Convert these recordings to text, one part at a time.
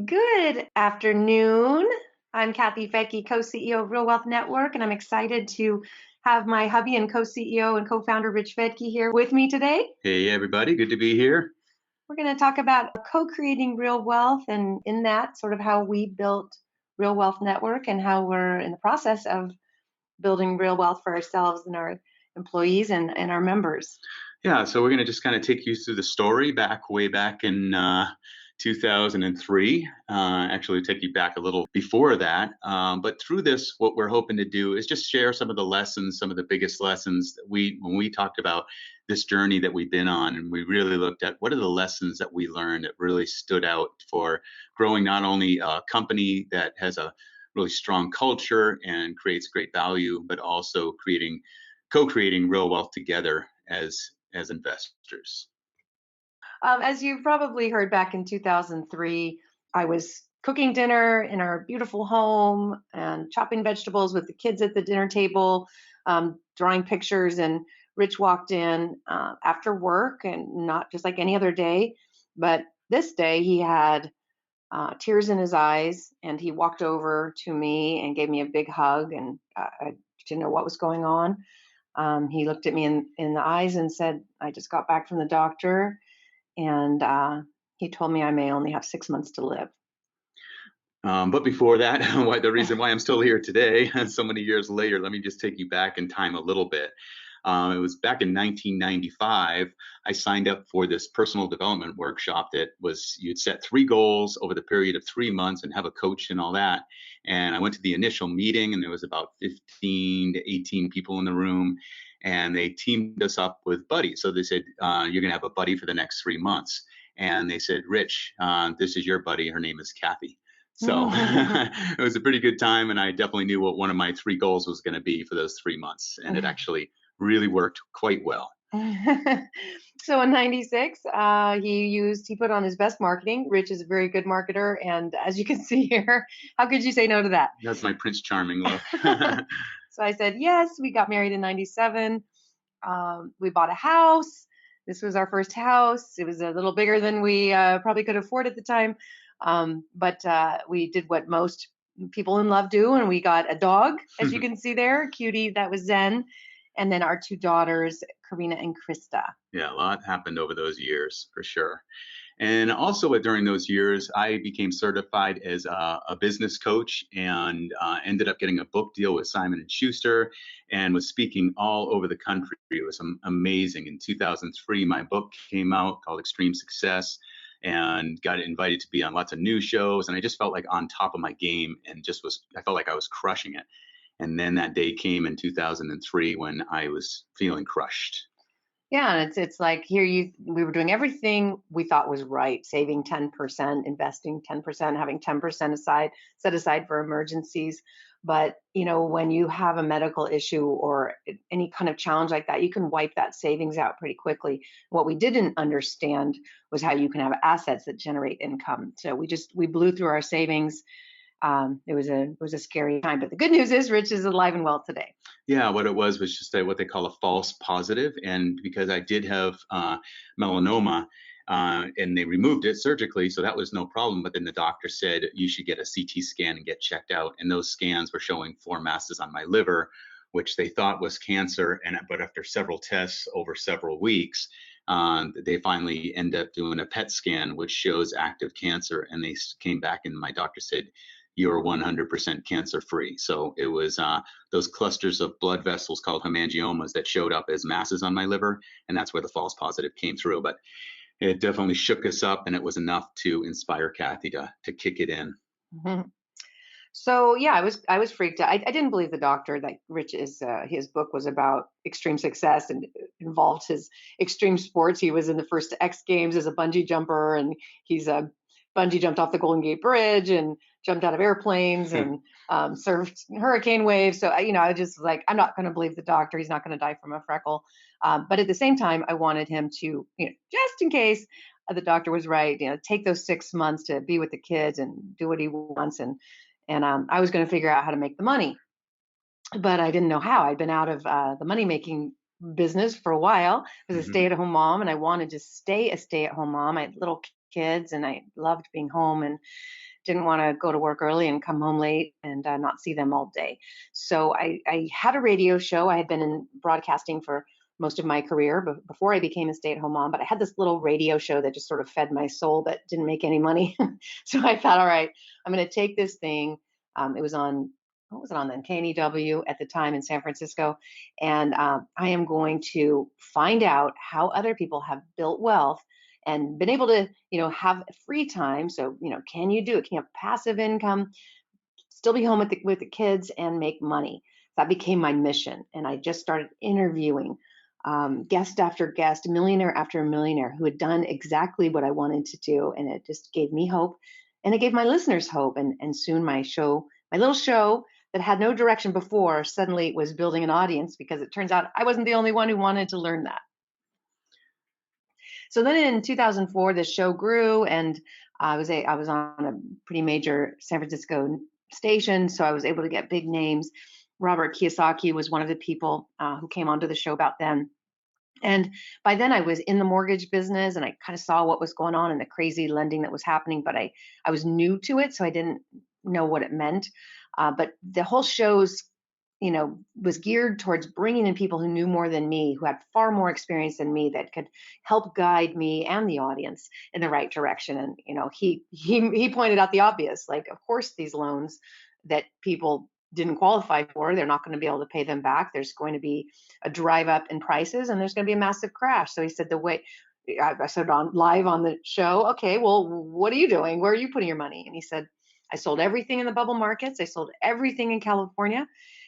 Good afternoon. I'm Kathy Fettke, co-CEO of Real Wealth Network, and I'm excited to have my hubby and co-CEO and co-founder Rich Fettke here with me today. Hey, everybody. Good to be here. We're going to talk about co-creating real wealth, and in that, sort of how we built Real Wealth Network and how we're in the process of building real wealth for ourselves and our employees and our members. Yeah, so we're going to just kind of take you through the story way back in 2003. Actually, take you back a little before that. But through this, what we're hoping to do is just share some of the lessons, some of the biggest lessons that when we talked about this journey that we've been on, and we really looked at what are the lessons that we learned that really stood out for growing not only a company that has a really strong culture and creates great value, but also co-creating real wealth together as investors. As you probably heard back in 2003, I was cooking dinner in our beautiful home and chopping vegetables with the kids at the dinner table, drawing pictures. And Rich walked in after work, and not just like any other day, but this day he had tears in his eyes, and he walked over to me and gave me a big hug. And I didn't know what was going on. He looked at me in the eyes and said, "I just got back from the doctor, and he told me I may only have 6 months to live." But before that, the reason why I'm still here today, so many years later, let me just take you back in time a little bit. It was back in 1995. I signed up for this personal development workshop that was you'd set 3 goals over the period of 3 months and have a coach and all that. And I went to the initial meeting, and there was about 15 to 18 people in the room, and they teamed us up with buddies. So they said, "You're going to have a buddy for the next 3 months." And they said, "Rich, this is your buddy. Her name is Kathy." So it was a pretty good time, and I definitely knew what one of my 3 goals was going to be for those 3 months, and it actually really worked quite well. So in '96, he put on his best marketing. Rich is a very good marketer, and as you can see here, how could you say no to that? That's my Prince Charming look. So I said yes. We got married in '97. We bought a house. This was our first house. It was a little bigger than we probably could afford at the time. But we did what most people in love do, and we got a dog, as you can see there, cutie, that was Zen, and then our 2 daughters, Karina and Krista. Yeah, a lot happened over those years for sure. And also during those years, I became certified as a business coach and ended up getting a book deal with Simon and Schuster and was speaking all over the country. It was amazing. In 2003, my book came out called Extreme Success and got invited to be on lots of news shows. And I just felt like on top of my game and I felt like I was crushing it. And then that day came in 2003 when I was feeling crushed. Yeah, and it's like we were doing everything we thought was right, saving 10%, investing 10%, having 10% set aside for emergencies. But when you have a medical issue or any kind of challenge like that, you can wipe that savings out pretty quickly. What we didn't understand was how you can have assets that generate income. So we blew through our savings. It was a scary time, but the good news is Rich is alive and well today. Yeah, what it was just what they call a false positive. And because I did have melanoma, and they removed it surgically, so that was no problem. But then the doctor said you should get a CT scan and get checked out. And those scans were showing 4 masses on my liver, which they thought was cancer. But after several tests over several weeks, they finally end up doing a PET scan, which shows active cancer. And they came back, and my doctor said, "You're 100% cancer free." So it was those clusters of blood vessels called hemangiomas that showed up as masses on my liver, and that's where the false positive came through. But it definitely shook us up, and it was enough to inspire Kathy to kick it in. Mhm. So yeah, I was freaked out. I didn't believe the doctor that his book was about extreme success and involved his extreme sports. He was in the first X Games as a bungee jumper, and he's a bungee jumped off the Golden Gate Bridge and jumped out of airplanes and surfed hurricane waves. So I was just like, I'm not going to believe the doctor. He's not going to die from a freckle. But at the same time, I wanted him to, just in case the doctor was right, take those 6 months to be with the kids and do what he wants, and I was going to figure out how to make the money, but I didn't know how. I'd been out of the money making business for a while. I was a Mhm. stay-at-home mom, and I wanted to stay a stay-at-home mom. I had little kids, and I loved being home. didn't want to go to work early and come home late and not see them all day. So I had a radio show. I had been in broadcasting for most of my career before I became a stay-at-home mom, but I had this little radio show that just sort of fed my soul that didn't make any money. So I thought, all right, I'm going to take this thing. It was on, what was it on then? KNEW at the time in San Francisco. And I am going to find out how other people have built wealth and been able to, have free time. So, can you do it? Can you have passive income, still be home with the kids and make money? That became my mission. And I just started interviewing guest after guest, millionaire after millionaire who had done exactly what I wanted to do. And it just gave me hope. And it gave my listeners hope. And soon my little show that had no direction before suddenly was building an audience, because it turns out I wasn't the only one who wanted to learn that. So then in 2004, the show grew, and I was on a pretty major San Francisco station, so I was able to get big names. Robert Kiyosaki was one of the people who came onto the show about then. And by then I was in the mortgage business, and I kind of saw what was going on and the crazy lending that was happening, but I was new to it, so I didn't know what it meant. But the whole show's was geared towards bringing in people who knew more than me, who had far more experience than me, that could help guide me and the audience in the right direction. And he pointed out the obvious, like, of course these loans that people didn't qualify for, they're not going to be able to pay them back. There's going to be a drive up in prices, and there's going to be a massive crash. So he said, I said on live on the show, okay, well, what are you doing? Where are you putting your money? And he said, I sold everything in the bubble markets. I sold everything in California,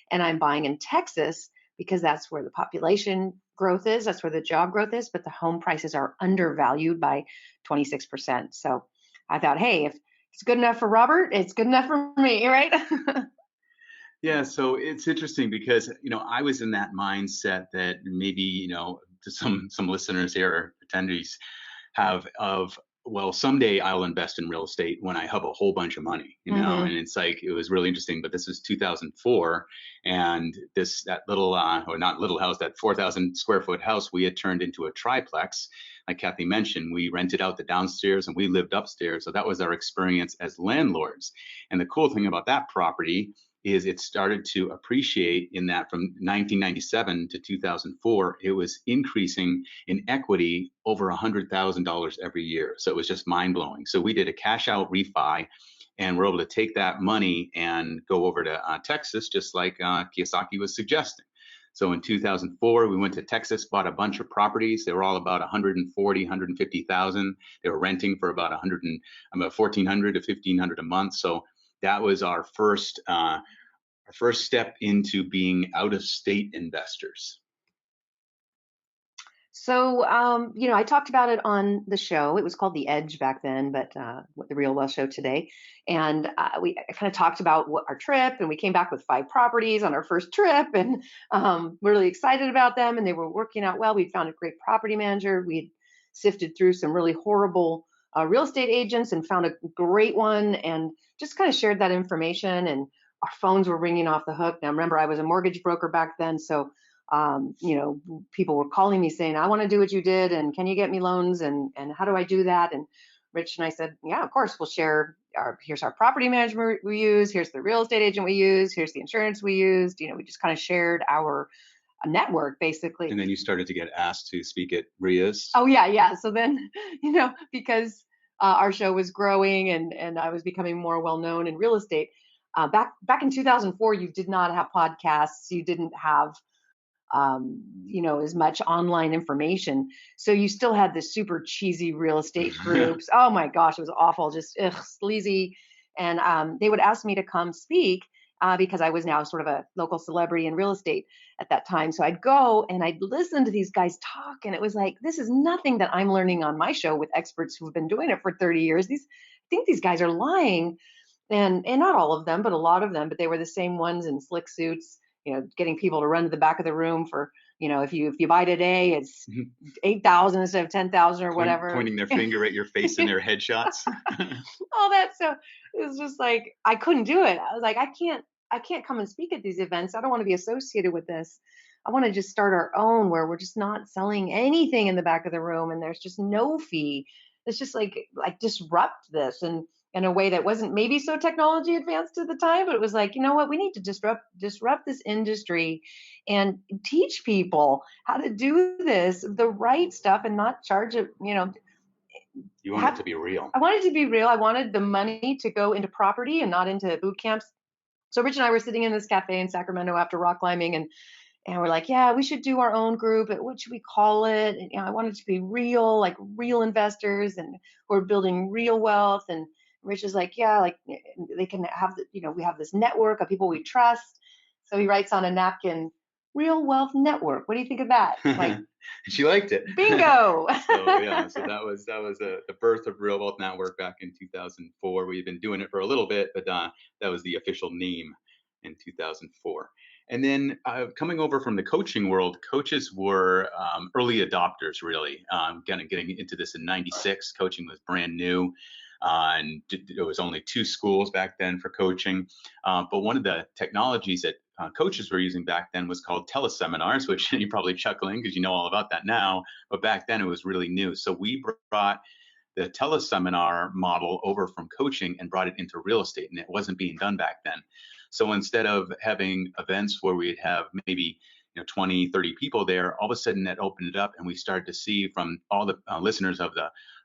and I'm buying in Texas because that's where the population growth is. That's where the job growth is. But the home prices are undervalued by 26%. So I thought, hey, if it's good enough for Robert, it's good enough for me, right? Yeah, so it's interesting because I was in that mindset that maybe to some listeners here or attendees have of, well, someday I'll invest in real estate when I have a whole bunch of money, Mm-hmm. and it's like, it was really interesting. But this is 2004, and that little or not little house, that 4,000 square foot house, we had turned into a triplex. Like Kathy mentioned, we rented out the downstairs and we lived upstairs. So that was our experience as landlords. And the cool thing about that property is it started to appreciate in that from 1997 to 2004, it was increasing in equity over $100,000 every year. So it was just mind blowing. So we did a cash out refi, and we're able to take that money and go over to Texas, just like Kiyosaki was suggesting. So in 2004, we went to Texas, bought a bunch of properties. They were all about 140, 150,000. They were renting for about 1,400 to 1,500 a month. So that was our first step into being out of state investors. So, I talked about it on the show. It was called The Edge back then, but the Real Wealth Show today. And we kind of talked about our trip, and we came back with 5 properties on our first trip, and we're really excited about them, and they were working out well. We'd found a great property manager. We'd sifted through some really horrible real estate agents and found a great one, and just kind of shared that information. And our phones were ringing off the hook. Now, remember, I was a mortgage broker back then, so people were calling me saying, I want to do what you did, and can you get me loans, and how do I do that? And Rich and I said, yeah, of course, we'll share here's our property management we use, here's the real estate agent we use, here's the insurance we used. We just kind of shared our network, basically. And then you started to get asked to speak at RIAs. Oh yeah. So then, because our show was growing, and I was becoming more well known in real estate. Back in 2004, you did not have podcasts, you didn't have as much online information. So you still had the super cheesy real estate groups. Oh my gosh, it was awful, just sleazy. And they would ask me to come speak because I was now sort of a local celebrity in real estate at that time. So I'd go and I'd listen to these guys talk, and it was like, this is nothing that I'm learning on my show with experts who've been doing it for 30 years. I think these guys are lying. And not all of them, but a lot of them, but they were the same ones in slick suits, getting people to run to the back of the room for, if you buy today, it's 8,000 instead of 10,000 or whatever. Pointing their finger at your face in their headshots. All that. So it was just like, I couldn't do it. I was like, I can't come and speak at these events. I don't want to be associated with this. I want to just start our own, where we're just not selling anything in the back of the room, and there's just no fee. It's just like disrupt this. And in a way that wasn't maybe so technology advanced at the time, but it was like, you know what, we need to disrupt this industry and teach people how to do this, the right stuff, and not charge it, You want it have to be real. I wanted to be real. I wanted the money to go into property and not into boot camps. So Rich and I were sitting in this cafe in Sacramento after rock climbing, and we're like, yeah, we should do our own group. What should we call it? And I wanted to be real, like real investors, and we're building real wealth. And Rich is like, yeah, like they can have, we have this network of people we trust. So he writes on a napkin, Real Wealth Network. What do you think of that? Like, she liked it. bingo. So that was the birth of Real Wealth Network back in 2004. We've been doing it for a little bit, but that was the official name in 2004. And then coming over from the coaching world, coaches were early adopters, really. Getting into this in '96, coaching was brand new. And there was only 2 schools back then for coaching. But one of the technologies that coaches were using back then was called Teleseminars, which you're probably chuckling because you know all about that now. But back then it was really new. So we brought the teleseminar model over from coaching and brought it into real estate, and it wasn't being done back then. So instead of having events where we'd have maybe 20, 30 people there, all of a sudden that opened it up, and we started to see from all the listeners of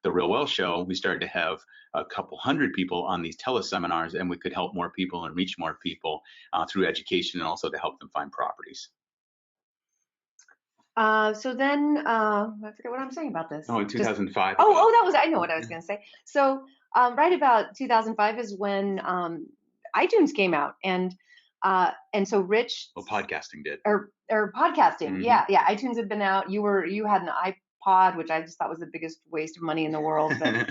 the Real Wealth Show, we started to have a couple hundred people on these teleseminars, and we could help more people and reach more people through education, and also to help them find properties. So then I forget what I'm saying about this. Oh, in 2005. I know what I was going to say. So right about 2005 is when iTunes came out, and so Rich. Well, podcasting did. Or podcasting, Mm-hmm. yeah. iTunes had been out. You had an iPod, which I just thought was the biggest waste of money in the world. But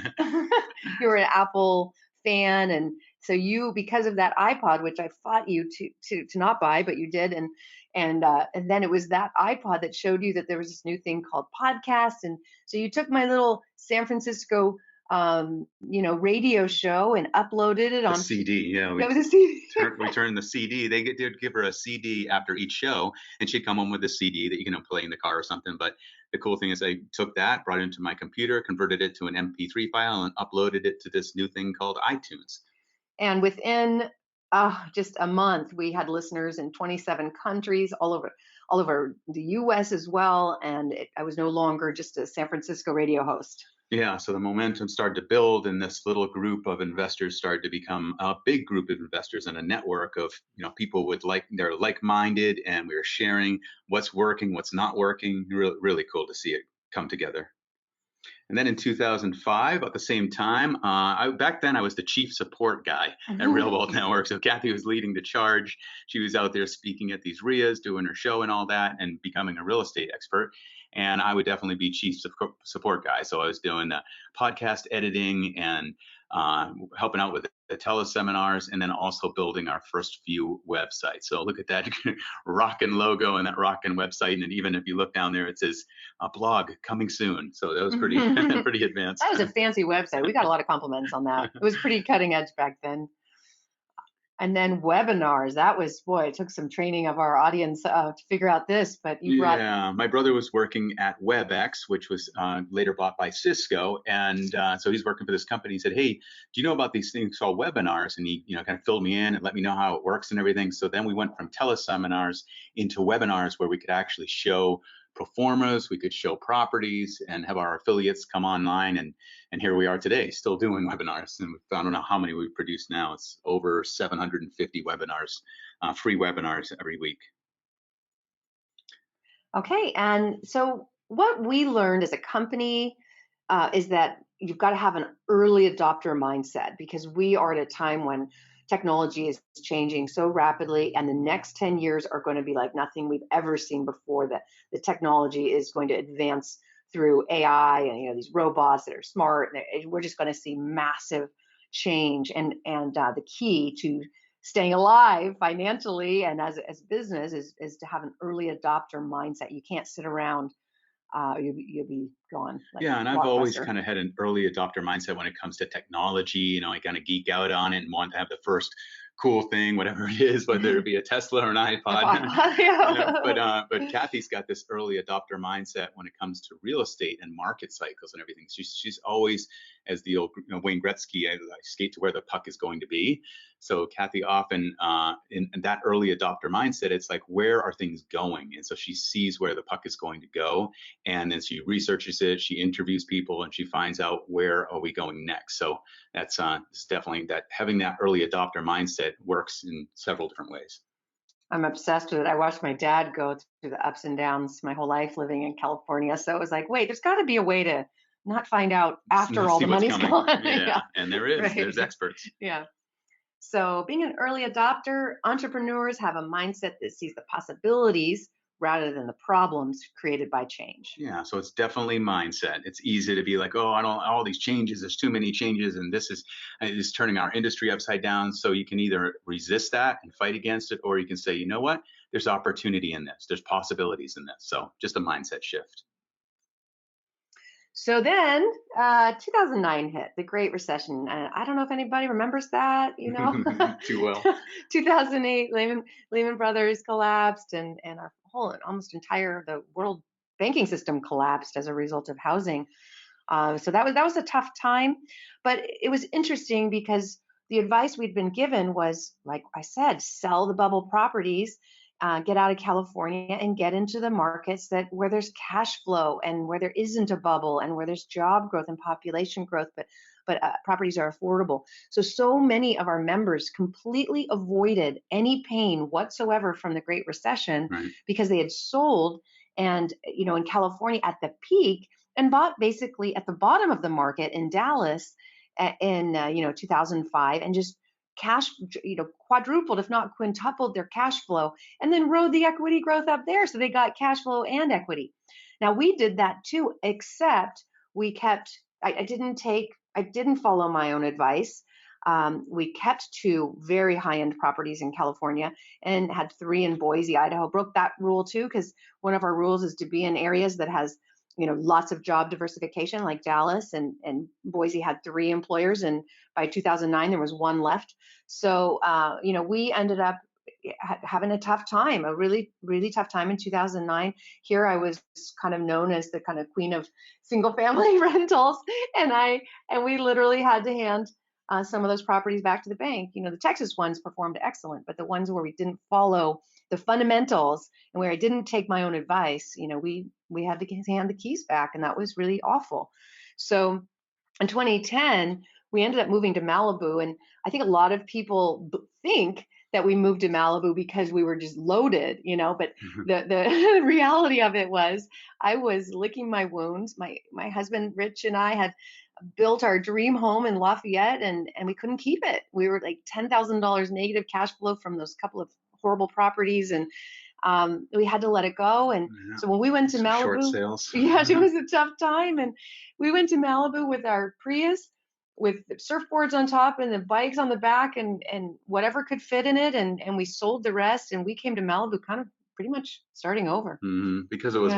you were an Apple fan, and so because of that iPod, which I fought you to not buy, but you did, and then it was that iPod that showed you that there was this new thing called podcast, and so you took my little San Francisco radio show and uploaded it on CD. Yeah, it was a CD. we turned the CD. They did give her a CD after each show, and she'd come home with a CD that you can play in the car or something. But the cool thing is I took that, brought it into my computer, converted it to an MP3 file, and uploaded it to this new thing called iTunes. And within just a month, we had listeners in 27 countries, all over the U.S. as well. And I was no longer just a San Francisco radio host. Yeah, so the momentum started to build, and this little group of investors started to become a big group of investors and a network of people they're like-minded, and we were sharing what's working, what's not working. Really, really cool to see it come together. And then in 2005, at the same time, back then I was the chief support guy at Real Wealth Network. So Kathy was leading the charge. She was out there speaking at these RIAs, doing her show and all that, and becoming a real estate expert. And I would definitely be chief support guy. So I was doing the podcast editing and helping out with the teleseminars, and then also building our first few websites. So look at that rockin' logo and that rockin' website. And even if you look down there, it says blog coming soon. So that was pretty pretty advanced. That was a fancy website. We got a lot of compliments on that. It was pretty cutting edge back then. And then webinars, that was, boy, it took some training of our audience to figure out this, but Yeah, my brother was working at WebEx, which was later bought by Cisco. And so he's working for this company. He said, hey, do you know about these things called webinars? And he kind of filled me in and let me know how it works and everything. So then we went from teleseminars into webinars, where we could actually show pro formas, we could show properties, and have our affiliates come online. And here we are today, still doing webinars. And I don't know how many we've produced now. It's over 750 webinars, free webinars every week. Okay, and so what we learned as a company is that you've got to have an early adopter mindset, because we are at a time when technology is changing so rapidly, and the next 10 years are going to be like nothing we've ever seen before. That the technology is going to advance through AI and these robots that are smart. And we're just going to see massive change, and the key to staying alive financially and as business is to have an early adopter mindset. You can't sit around. You'll be gone. Yeah, and I've always kind of had an early adopter mindset when it comes to technology. I kind of geek out on it and want to have the first cool thing, whatever it is, whether it be a Tesla or an iPod. But Kathy's got this early adopter mindset when it comes to real estate and market cycles and everything. She's always, as the old Wayne Gretzky, I skate to where the puck is going to be. So Kathy often, in that early adopter mindset, it's like, where are things going? And so she sees where the puck is going to go, and then she researches it, she interviews people, and she finds out where are we going next. So that's it's definitely that having that early adopter mindset works in several different ways. I'm obsessed with it. I watched my dad go through the ups and downs my whole life living in California. So it was like, wait, there's got to be a way to not find out after all the money's gone. Yeah, and there is. Right. There's experts. Yeah. So being an early adopter, entrepreneurs have a mindset that sees the possibilities rather than the problems created by change. Yeah, so it's definitely mindset. It's easy to be like, oh, I don't, all these changes, there's too many changes, and this is turning our industry upside down. So you can either resist that and fight against it, or you can say, you know what, there's opportunity in this, there's possibilities in this. So just a mindset shift. So then 2009 hit, the Great Recession. I don't know if anybody remembers that, Too well. 2008, Lehman Brothers collapsed, and our whole almost entire the world banking system collapsed as a result of housing. So that was a tough time, but it was interesting because the advice we'd been given was, like I said, sell the bubble properties, get out of California and get into the markets where there's cash flow and where there isn't a bubble and where there's job growth and population growth, but properties are affordable. So many of our members completely avoided any pain whatsoever from the Great Recession, right, because they had sold and, in California at the peak and bought basically at the bottom of the market in Dallas in 2005, and just quadrupled, if not quintupled their cash flow, and then rode the equity growth up there. So they got cash flow and equity. Now we did that too, except we kept, I didn't follow my own advice. We kept 2 very high-end properties in California and had 3 in Boise, Idaho. Broke that rule too, because one of our rules is to be in areas that has lots of job diversification, like Dallas, and Boise had 3 employers, and by 2009 there was 1 left. So we ended up having a tough time, a really, really tough time in 2009. Here I was kind of known as the kind of queen of single family rentals, and we literally had to hand some of those properties back to the bank. The Texas ones performed excellent, but the ones where we didn't follow the fundamentals and where I didn't take my own advice, we had to hand the keys back, and that was really awful. So in 2010, we ended up moving to Malibu, and I think a lot of people think that we moved to Malibu because we were just loaded, but the reality of it was I was licking my wounds. My husband, Rich, and I had built our dream home in Lafayette, and we couldn't keep it. We were like $10,000 negative cash flow from those couple of horrible properties, and we had to let it go. And so when we went to Malibu, short sales. Yeah, it was a tough time. And we went to Malibu with our Prius, with surfboards on top and the bikes on the back, and whatever could fit in it. And we sold the rest, and we came to Malibu kind of pretty much starting over. Because it was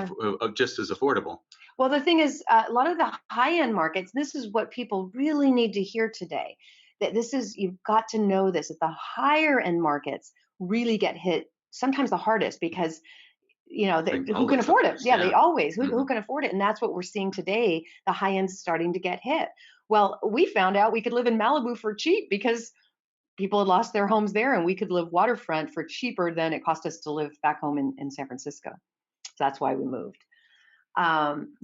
just as affordable. Well, the thing is, a lot of the high-end markets, this is what people really need to hear today, that you've got to know this, that the higher end markets really get hit sometimes the hardest, because who can afford it? Yeah, they always, who can afford it? And that's what we're seeing today. The high end's starting to get hit. Well, we found out we could live in Malibu for cheap because people had lost their homes there, and we could live waterfront for cheaper than it cost us to live back home in San Francisco. So that's why we moved.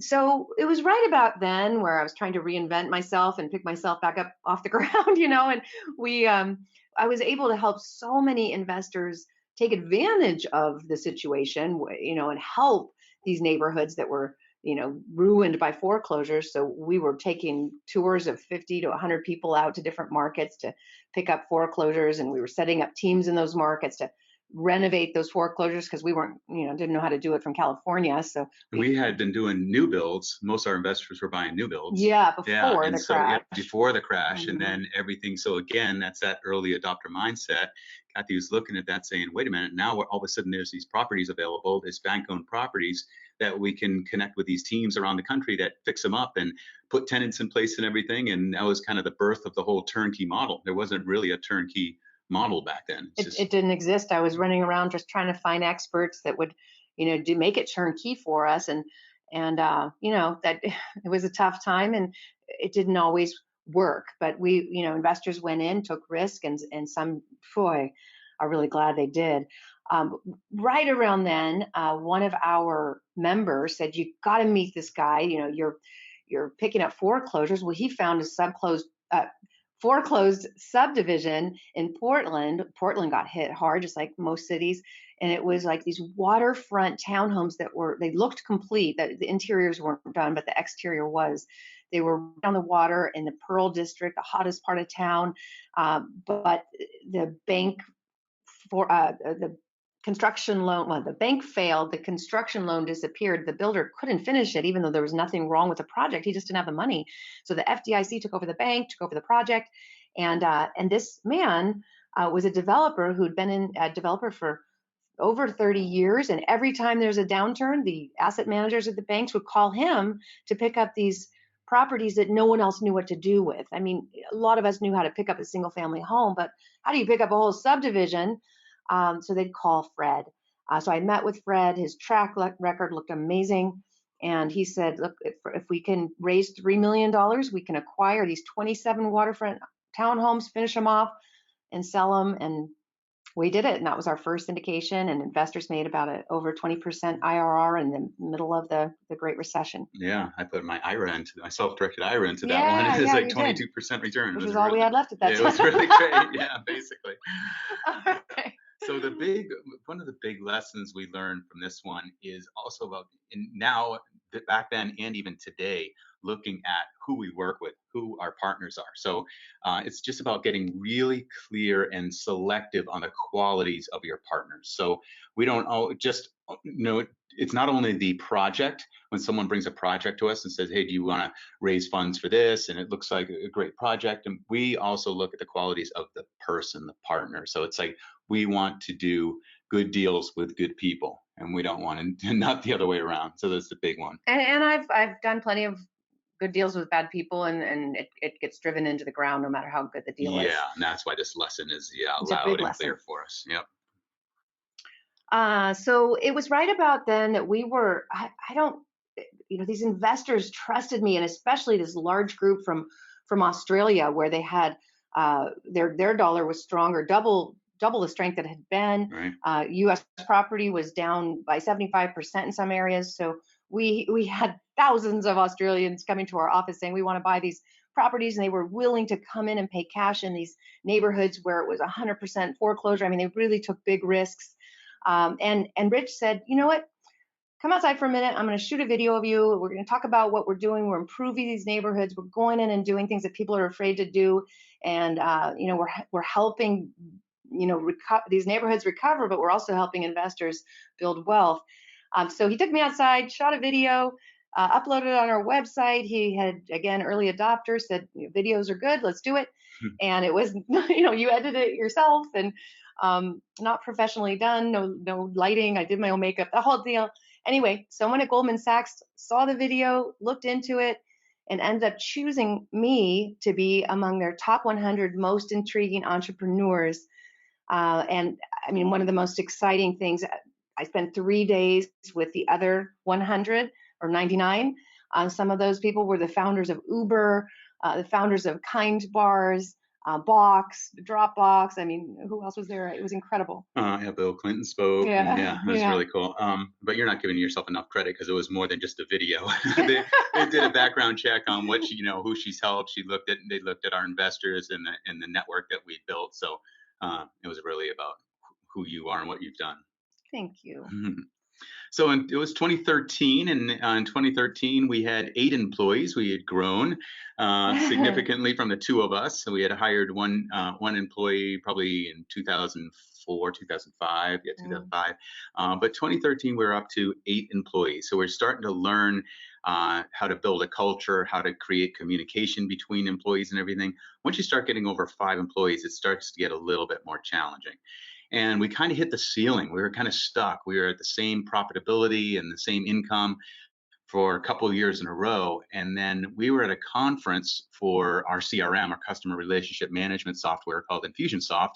So it was right about then where I was trying to reinvent myself and pick myself back up off the ground, and I was able to help so many investors take advantage of the situation, and help these neighborhoods that were, ruined by foreclosures. So we were taking tours of 50 to 100 people out to different markets to pick up foreclosures, and we were setting up teams in those markets to renovate those foreclosures, because we weren't, didn't know how to do it from California. So we had been doing new builds. Most of our investors were buying new builds. Yeah, before the crash. Yeah, before the crash, and then everything. So again, that's that early adopter mindset. Kathy was looking at that, saying, "Wait a minute! Now all of a sudden there's these properties available, these bank-owned properties that we can connect with these teams around the country that fix them up and put tenants in place and everything." And that was kind of the birth of the whole turnkey model. There wasn't really a turnkey model back then. It's It just, didn't exist. I was running around just trying to find experts that would, do make it turnkey for us, and that it was a tough time, and it didn't always work. But we, investors went in, took risk, and some, boy, are really glad they did. Right around then, one of our members said, "You got to meet this guy. You're picking up foreclosures." Well, he found a foreclosed subdivision in Portland. Portland got hit hard, just like most cities. And it was like these waterfront townhomes they looked complete. The interiors weren't done, but the exterior was. They were on the water in the Pearl District, the hottest part of town. But the bank the construction loan, well, the bank failed, the construction loan disappeared. The builder couldn't finish it, even though there was nothing wrong with the project. He just didn't have the money. So the FDIC took over the bank, took over the project. And this man was a developer who'd been a developer for over 30 years. And every time there's a downturn, the asset managers at the banks would call him to pick up these properties that no one else knew what to do with. I mean, a lot of us knew how to pick up a single family home, but how do you pick up a whole subdivision? So they'd call Fred. So I met with Fred. His track record looked amazing. And he said, look, if we can raise $3 million, we can acquire these 27 waterfront townhomes, finish them off, and sell them. And we did it. And that was our first syndication. And investors made about over 20% IRR in the middle of the Great Recession. yeah, I put my self-directed IRA into that one. Yeah, It was yeah, like you did. 22% return. Which was all we had left at that time. It was really great. Yeah, basically. Okay. So one of the big lessons we learned from this one is also about back then and even today, looking at who we work with, who our partners are. So it's just about getting really clear and selective on the qualities of your partners. So we don't just know it's not only the project. When someone brings a project to us and says, "Hey, do you want to raise funds for this?" and it looks like a great project, and we also look at the qualities of the person, the partner. So it's like we want to do good deals with good people, and we don't want to not the other way around. So that's the big one. And I've done plenty of good deals with bad people, and it gets driven into the ground no matter how good the deal is. Yeah, and that's why this lesson is It's a loud big and lesson. clear for us. Yep. So it was right about then that we were, I don't, these investors trusted me, and especially this large group from Australia, where they had their dollar was stronger, double the strength that it had been. Right. U.S. property was down by 75% in some areas. So we had thousands of Australians coming to our office saying we want to buy these properties, and they were willing to come in and pay cash in these neighborhoods where it was 100% foreclosure. I mean, they really took big risks. And Rich said, you know what? Come outside for a minute. I'm going to shoot a video of you. We're going to talk about what we're doing. We're improving these neighborhoods. We're going in and doing things that people are afraid to do. And, we're helping, these neighborhoods recover, but we're also helping investors build wealth. So he took me outside, shot a video, uploaded it on our website. He had, again, early adopter, said, videos are good. Let's do it. And it was, you edit it yourself, and not professionally done, no lighting. I did my own makeup, the whole deal. Anyway, someone at Goldman Sachs saw the video, looked into it, and ended up choosing me to be among their top 100 most intriguing entrepreneurs. And I mean, one of the most exciting things, I spent 3 days with the other 100 or 99. Some of those people were the founders of Uber, the founders of Kind Bars, Box, Dropbox. I mean, who else was there? It was incredible. Yeah, Bill Clinton spoke, Yeah, and yeah, it was yeah. really cool. But you're not giving yourself enough credit because it was more than just a video. they, they did a background check on who she's helped. They looked at our investors and the network that we built. So it was really about who you are and what you've done. Thank you. So it was 2013, and in 2013 we had 8 employees. We had grown significantly from the 2 of us. So we had hired one employee probably in 2004, 2005, 2005. But 2013 we were up to 8 employees. So we're starting to learn how to build a culture, how to create communication between employees and everything. Once you start getting over 5 employees, it starts to get a little bit more challenging. And we kind of hit the ceiling. We were kind of stuck. We were at the same profitability and the same income for a couple of years in a row. And then we were at a conference for our CRM, our customer relationship management software called Infusionsoft.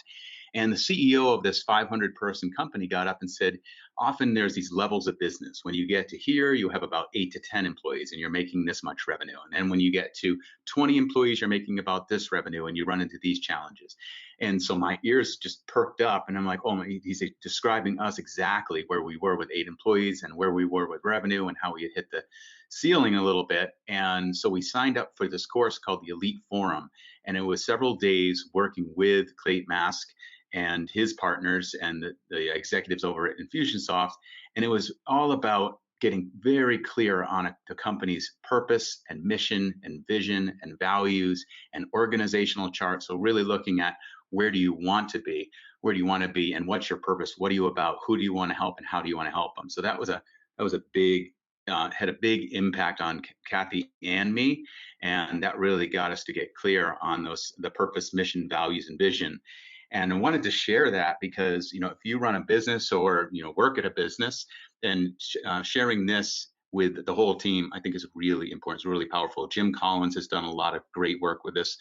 And the CEO of this 500-person company got up and said, often there's these levels of business. When you get to here, you have about 8 to 10 employees and you're making this much revenue. And then when you get to 20 employees, you're making about this revenue and you run into these challenges. And so my ears just perked up and I'm like, oh, he's describing us exactly where we were with 8 employees and where we were with revenue and how we had hit the ceiling a little bit. And so we signed up for this course called the Elite Forum. And it was several days working with Clayton Mask and his partners and the executives over at Infusionsoft. And it was all about getting very clear on the company's purpose and mission and vision and values and organizational chart. So really looking at where do you want to be, where do you want to be, and what's your purpose? What are you about? Who do you want to help, and how do you want to help them? So that was a big had a big impact on Kathy and me, and that really got us to get clear on the purpose, mission, values, and vision. And I wanted to share that because, if you run a business or, work at a business, then sharing this with the whole team, I think is really important. It's really powerful. Jim Collins has done a lot of great work with this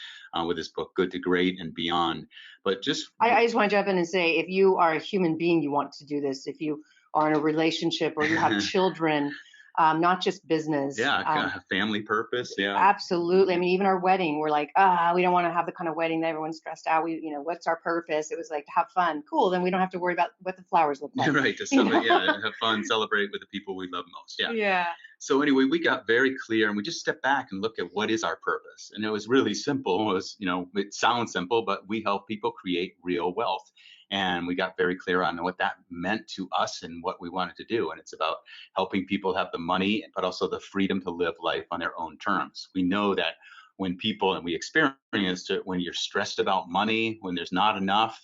book, Good to Great and Beyond. But I just want to jump in and say, if you are a human being, you want to do this. If you are in a relationship or you have children, not just business. Yeah, family purpose. Yeah, absolutely. I mean, even our wedding, we're like, we don't want to have the kind of wedding that everyone's stressed out. What's our purpose? It was like to have fun. Cool. Then we don't have to worry about what the flowers look like. Right. To celebrate, have fun, celebrate with the people we love most. Yeah. Yeah. So anyway, we got very clear and we just stepped back and looked at what is our purpose. And it was really simple. It was, it sounds simple, but we help people create real wealth. And we got very clear on what that meant to us and what we wanted to do. And it's about helping people have the money, but also the freedom to live life on their own terms. We know that when people, and we experienced it, when you're stressed about money, when there's not enough,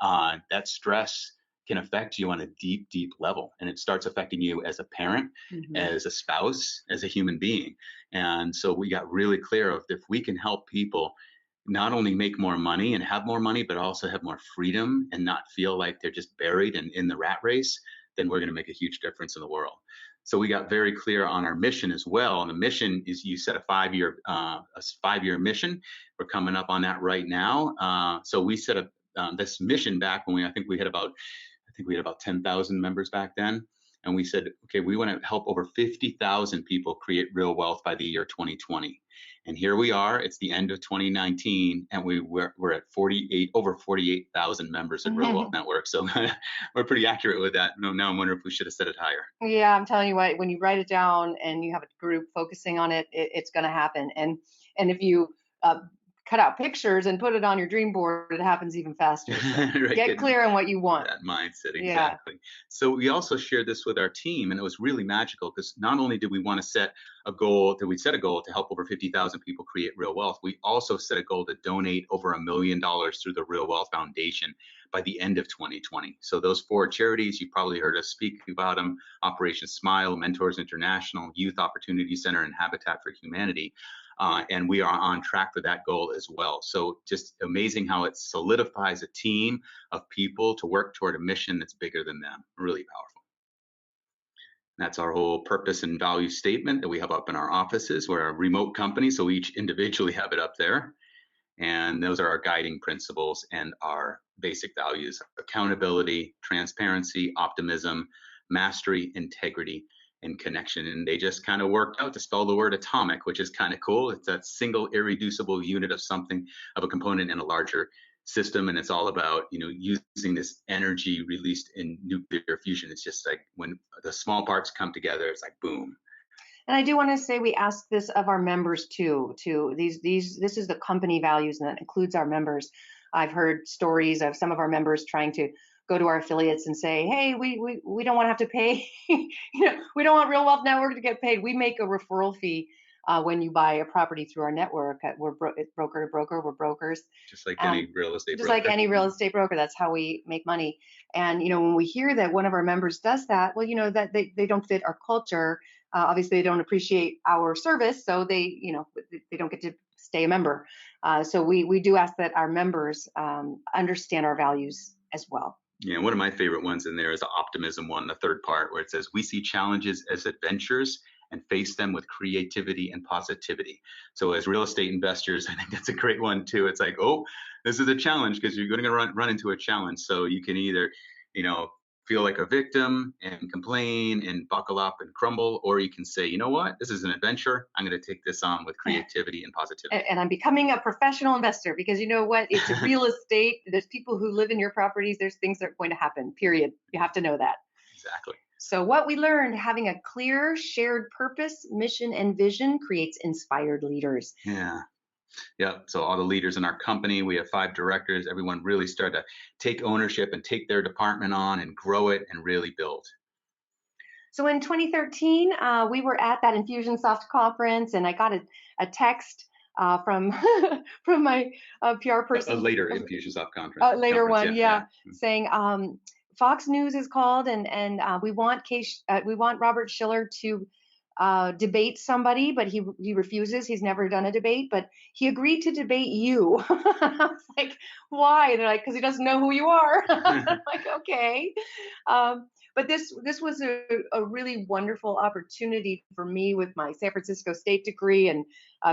that stress can affect you on a deep, deep level. And it starts affecting you as a parent, as a spouse, as a human being. And so we got really clear of if we can help people not only make more money and have more money, but also have more freedom and not feel like they're just buried and in the rat race, then we're going to make a huge difference in the world. So we got very clear on our mission as well. And the mission is, you set a 5-year mission. We're coming up on that right now. So we set up this mission back when I think we had about 10,000 members back then. And we said, okay, we want to help over 50,000 people create real wealth by the year 2020. And here we are. It's the end of 2019, and we're at over 48,000 members at Real Wealth Network. So we're pretty accurate with that. Now I'm wondering if we should have set it higher. Yeah, I'm telling you what, when you write it down and you have a group focusing on it, it's going to happen. And if you cut out pictures and put it on your dream board, it happens even faster. So right. Get clear on what you want. That mindset, exactly. Yeah. So we also shared this with our team, and it was really magical because not only did we want to set a goal to help over 50,000 people create real wealth, we also set a goal to donate over $1 million through the Real Wealth Foundation by the end of 2020. So those 4 charities, you probably heard us speak about them: Operation Smile, Mentors International, Youth Opportunity Center, and Habitat for Humanity. And we are on track for that goal as well. So just amazing how it solidifies a team of people to work toward a mission that's bigger than them. Really powerful. That's our whole purpose and value statement that we have up in our offices. We're a remote company, so we each individually have it up there. And those are our guiding principles and our basic values: accountability, transparency, optimism, mastery, integrity, and connection. And they just kind of worked out to spell the word atomic, which is kind of cool. It's that single irreducible unit of something, of a component in a larger system. And it's all about, using this energy released in nuclear fusion. It's just like when the small parts come together, it's like boom. And I do want to say we ask this of our members too. This is the company values, and that includes our members. I've heard stories of some of our members trying to go to our affiliates and say, hey, we don't want to have to pay. We don't want Real Wealth Network to get paid. We make a referral fee when you buy a property through our network. We're broker to broker. We're brokers. Just like any real estate broker. Just like any real estate broker. That's how we make money. And, when we hear that one of our members does that, well, that they don't fit our culture. Obviously, they don't appreciate our service, so they don't get to stay a member. So we do ask that our members understand our values as well. Yeah, one of my favorite ones in there is the optimism one, the third part, where it says, we see challenges as adventures and face them with creativity and positivity. So as real estate investors, I think that's a great one too. It's like, oh, this is a challenge, because you're going to run into a challenge. So you can either, feel like a victim and complain and buckle up and crumble, or you can say, you know what, this is an adventure. I'm going to take this on with creativity and positivity. And I'm becoming a professional investor, because you know what? It's real estate. There's people who live in your properties. There's things that are going to happen, period. You have to know that. Exactly. So what we learned, having a clear shared purpose, mission, and vision creates inspired leaders. Yeah. Yeah. So all the leaders in our company, we have 5 directors. Everyone really started to take ownership and take their department on and grow it and really build. So in 2013, we were at that Infusionsoft conference, and I got a text from from my PR person. A later Infusionsoft conference. A later one, yeah. saying Fox News is called, and we want Robert Schiller to debate somebody, but he refuses. He's never done a debate, but he agreed to debate you. I was like, why? And they're like, because he doesn't know who you are. I'm like, okay. But this was a really wonderful opportunity for me with my San Francisco State degree, and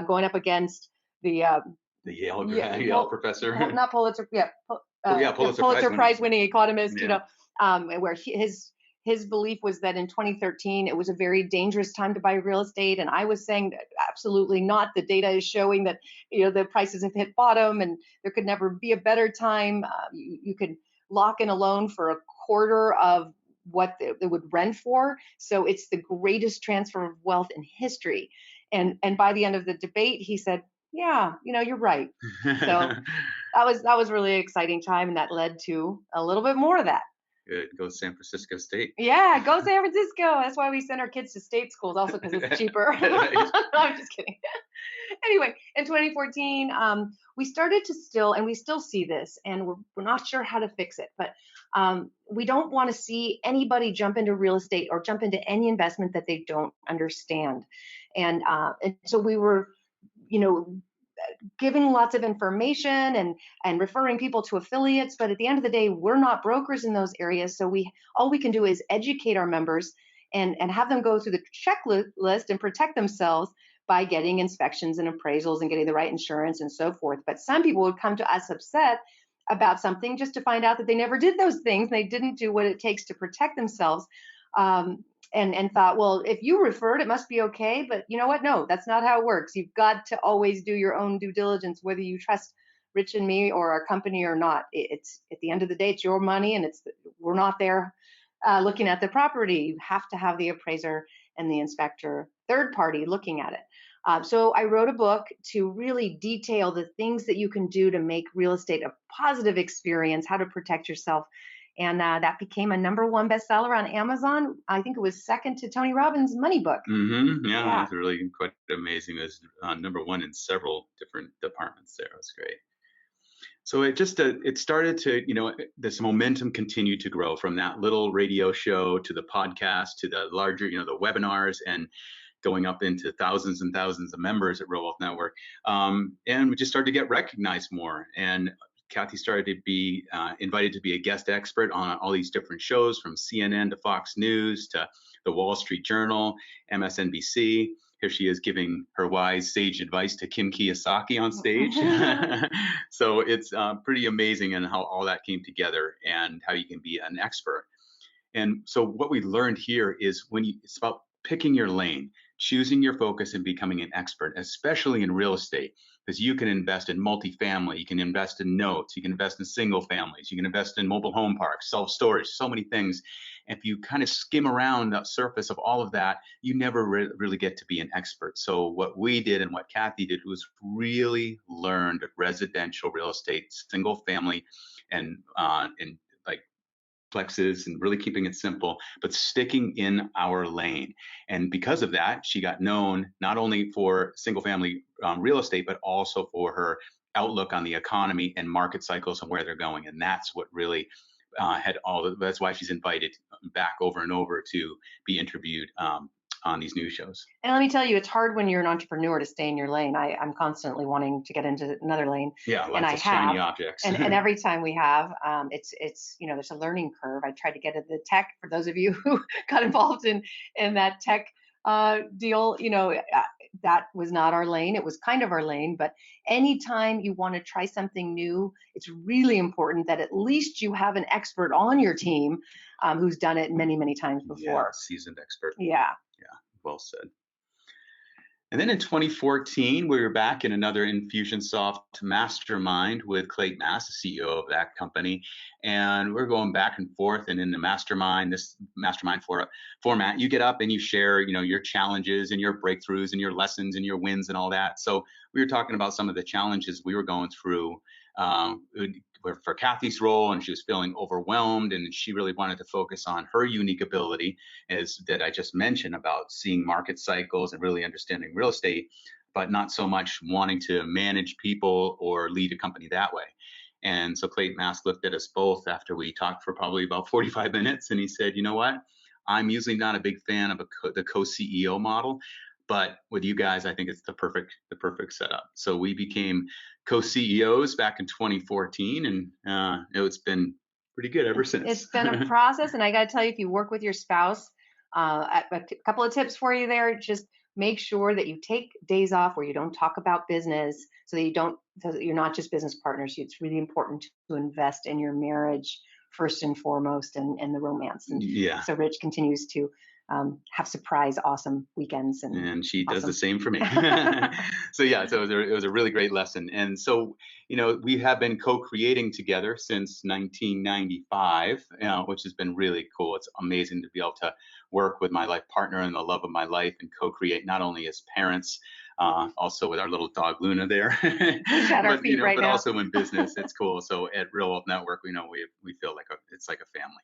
going up against the Yale professor. Not Pulitzer, Pulitzer Prize winning economist, Yeah. Where his belief was that in 2013 it was a very dangerous time to buy real estate, and I was saying that absolutely not. The data is showing that the prices have hit bottom, and there could never be a better time. You could lock in a loan for a quarter of what they would rent for, so it's the greatest transfer of wealth in history. And by the end of the debate, he said, "Yeah, you're right." So that was really exciting time, and that led to a little bit more of that. Good. Go San Francisco State. Yeah, go San Francisco. That's why we send our kids to state schools, also because it's cheaper. No, I'm just kidding. Anyway, in 2014, we started to and we still see this, and we're not sure how to fix it, but we don't want to see anybody jump into real estate or jump into any investment that they don't understand. And so we were, giving lots of information and referring people to affiliates, but at the end of the day, we're not brokers in those areas. So all we can do is educate our members and have them go through the checklist and protect themselves by getting inspections and appraisals and getting the right insurance and so forth. But some people would come to us upset about something just to find out that they never did those things. They didn't do what it takes to protect themselves. And thought, well, if you referred, it must be okay. But you know what? No, that's not how it works. You've got to always do your own due diligence, whether you trust Rich and me or our company or not. It's at the end of the day, it's your money, and we're not there looking at the property. You have to have the appraiser and the inspector, third party, looking at it. So I wrote a book to really detail the things that you can do to make real estate a positive experience, how to protect yourself. And that became a #1 bestseller on Amazon. I think it was second to Tony Robbins' Money book. Mm-hmm. Yeah, it's really quite amazing. It was #1 in several different departments there. It was great. So it started to, this momentum continued to grow from that little radio show to the podcast to the larger, the webinars, and going up into thousands and thousands of members at Real Wealth Network. And we just started to get recognized more. And Kathy started to be invited to be a guest expert on all these different shows, from CNN to Fox News to the Wall Street Journal, MSNBC. Here she is giving her wise, sage advice to Kim Kiyosaki on stage. So it's pretty amazing and how all that came together and how you can be an expert. And so what we learned here is it's about picking your lane, choosing your focus, and becoming an expert, especially in real estate, because you can invest in multifamily, you can invest in notes, you can invest in single families, you can invest in mobile home parks, self-storage, so many things. And if you kind of skim around the surface of all of that, you never really get to be an expert. So what we did and what Kathy did was really learned residential real estate, single family, and like plexes, and really keeping it simple, but sticking in our lane. And because of that, she got known not only for single family real estate, but also for her outlook on the economy and market cycles and where they're going. And that's what really that's why she's invited back over and over to be interviewed on these news shows. And let me tell you, it's hard when you're an entrepreneur to stay in your lane. I'm constantly wanting to get into another lane. Yeah, lots of shiny objects. and every time we have, it's there's a learning curve. I tried to get into the tech. For those of you who got involved in that tech deal. That was not our lane. It was kind of our lane, but anytime you want to try something new, it's really important that at least you have an expert on your team who's done it many, many times Yeah, before. seasoned expert. Yeah. Yeah, well said. And then in 2014, we were back in another Infusionsoft mastermind with Clayton Mass, the CEO of that company. And we're going back and forth. And in the mastermind, this mastermind format, you get up and you share, your challenges and your breakthroughs and your lessons and your wins and all that. So we were talking about some of the challenges we were going through um, for Kathy's role, and she was feeling overwhelmed, and she really wanted to focus on her unique ability as that I just mentioned about seeing market cycles and really understanding real estate, but not so much wanting to manage people or lead a company that way. And so Clayton Mask looked at us both after we talked for probably about 45 minutes, and he said, "You know what? I'm usually not a big fan of the co-CEO model, but with you guys, I think it's the perfect setup." So we became co-CEOs back in 2014, and it's been pretty good ever since. It's been a process, and I got to tell you, if you work with your spouse, a couple of tips for you there. Just make sure that you take days off where you don't talk about business, so that you're not just business partners. It's really important to invest in your marriage first and foremost, and the romance. And Yeah. so Rich continues to have surprise, awesome weekends, And she does the awesome. same for me. So yeah, so it was a really great lesson. And so, we have been co-creating together since 1995, which has been really cool. It's amazing to be able to work with my life partner and the love of my life and co-create not only as parents, also with our little dog Luna there, Who's at our but feet right but now? also in business. It's cool. So at Real Wealth Network, we feel like it's like a family.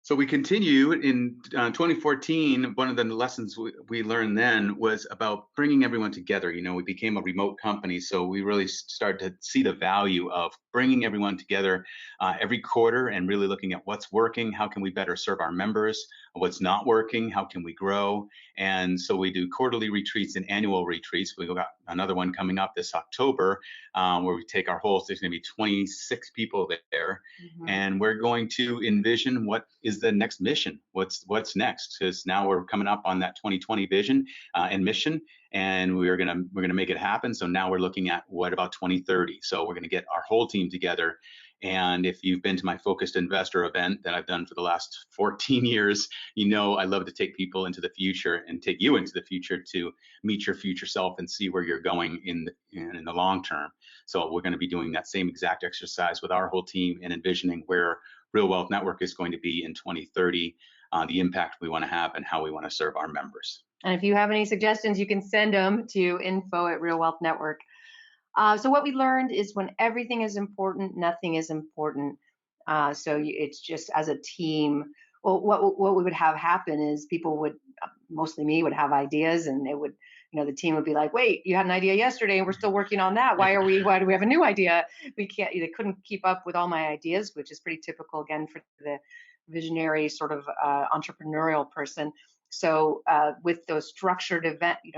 So we continue in 2014. One of the lessons we learned then was about bringing everyone together. We became a remote company, so we really started to see the value of bringing everyone together every quarter and really looking at what's working, how can we better serve our members, what's not working, how can we grow. And so we do quarterly retreats and annual retreats. We got another one coming up this October where we take our whole. There's going to be 26 people there, Mhm. and we're going to envision what is the next mission, what's next, because now we're coming up on that 2020 vision and mission, and we're gonna make it happen. So now we're looking at what about 2030. So we're going to get our whole team together. And if you've been to my focused investor event that I've done for the last 14 years, I love to take people into the future and take you into the future to meet your future self and see where you're going in the long term. So we're going to be doing that same exact exercise with our whole team and envisioning where Real Wealth Network is going to be in 2030, the impact we want to have, and how we want to serve our members. And if you have any suggestions, you can send them to info@Real Wealth Network. So what we learned is when everything is important, nothing is important. It's just as a team. Well, what we would have happen is people would, mostly me, would have ideas, and it would, the team would be like, "Wait, you had an idea yesterday, and we're still working on that. Why do we have a new idea? We can't." They couldn't keep up with all my ideas, which is pretty typical again for the visionary sort of entrepreneurial person. So with those structured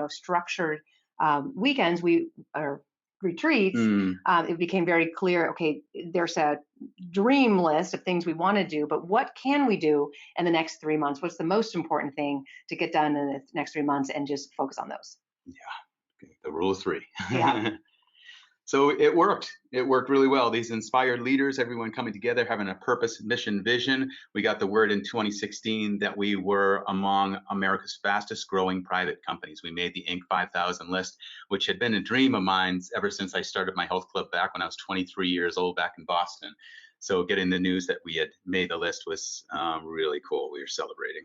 structured weekends, we are retreats, Mm, it became very clear, okay, there's a dream list of things we want to do, but what can we do in the next 3 months? What's the most important thing to get done in the next 3 months, and just focus on those? yeah, the rule of three. Yeah. So it worked. It worked really well. These inspired leaders, everyone coming together, having a purpose, mission, vision. We got the word in 2016 that we were among America's fastest growing private companies. We made the Inc. 5000 list, which had been a dream of mine ever since I started my health club back when I was 23 years old back in Boston. So getting the news that we had made the list was really cool. We were celebrating.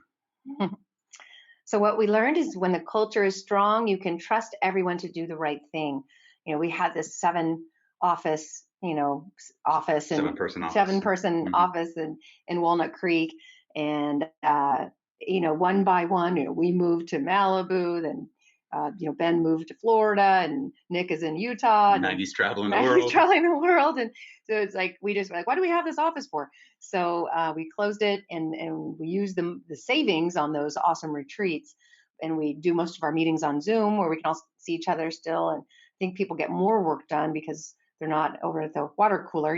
So what we learned is when the culture is strong, you can trust everyone to do the right thing. We had this office, office and 7-person office. 7-person Mhm. office in Walnut Creek. And, one by one, we moved to Malibu, then, Ben moved to Florida, and Nick is in Utah, and then 90s traveling the now he's world. traveling the world. And so it's like, we just were like, what do we have this office for? So we closed it, and we used the savings on those awesome retreats. And we do most of our meetings on Zoom, where we can all see each other still. And I think people get more work done because they're not over at the water cooler.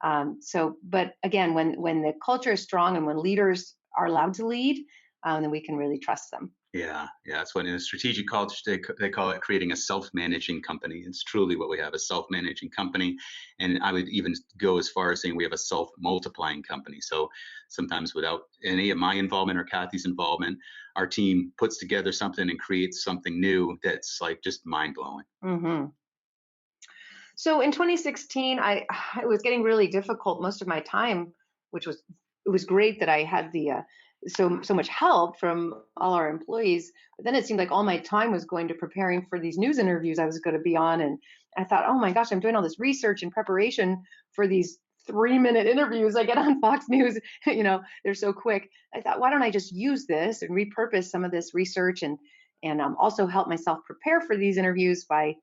But again, when the culture is strong and when leaders are allowed to lead, then we can really trust them. Yeah, yeah, that's what in a strategic culture they call it creating a self-managing company. It's truly what we have, a self-managing company, and I would even go as far as saying we have a self-multiplying company. So sometimes without any of my involvement or Kathy's involvement, our team puts together something and creates something new that's like just mind-blowing. Hmm. So in 2016, it was getting really difficult most of my time, which was it was great that I had the so much help from all our employees. But then it seemed like all my time was going to preparing for these news interviews I was going to be on, and I thought, oh my gosh, I'm doing all this research and preparation for these 3-minute interviews I get on Fox News. They're so quick. I thought, why don't I just use this and repurpose some of this research and also help myself prepare for these interviews by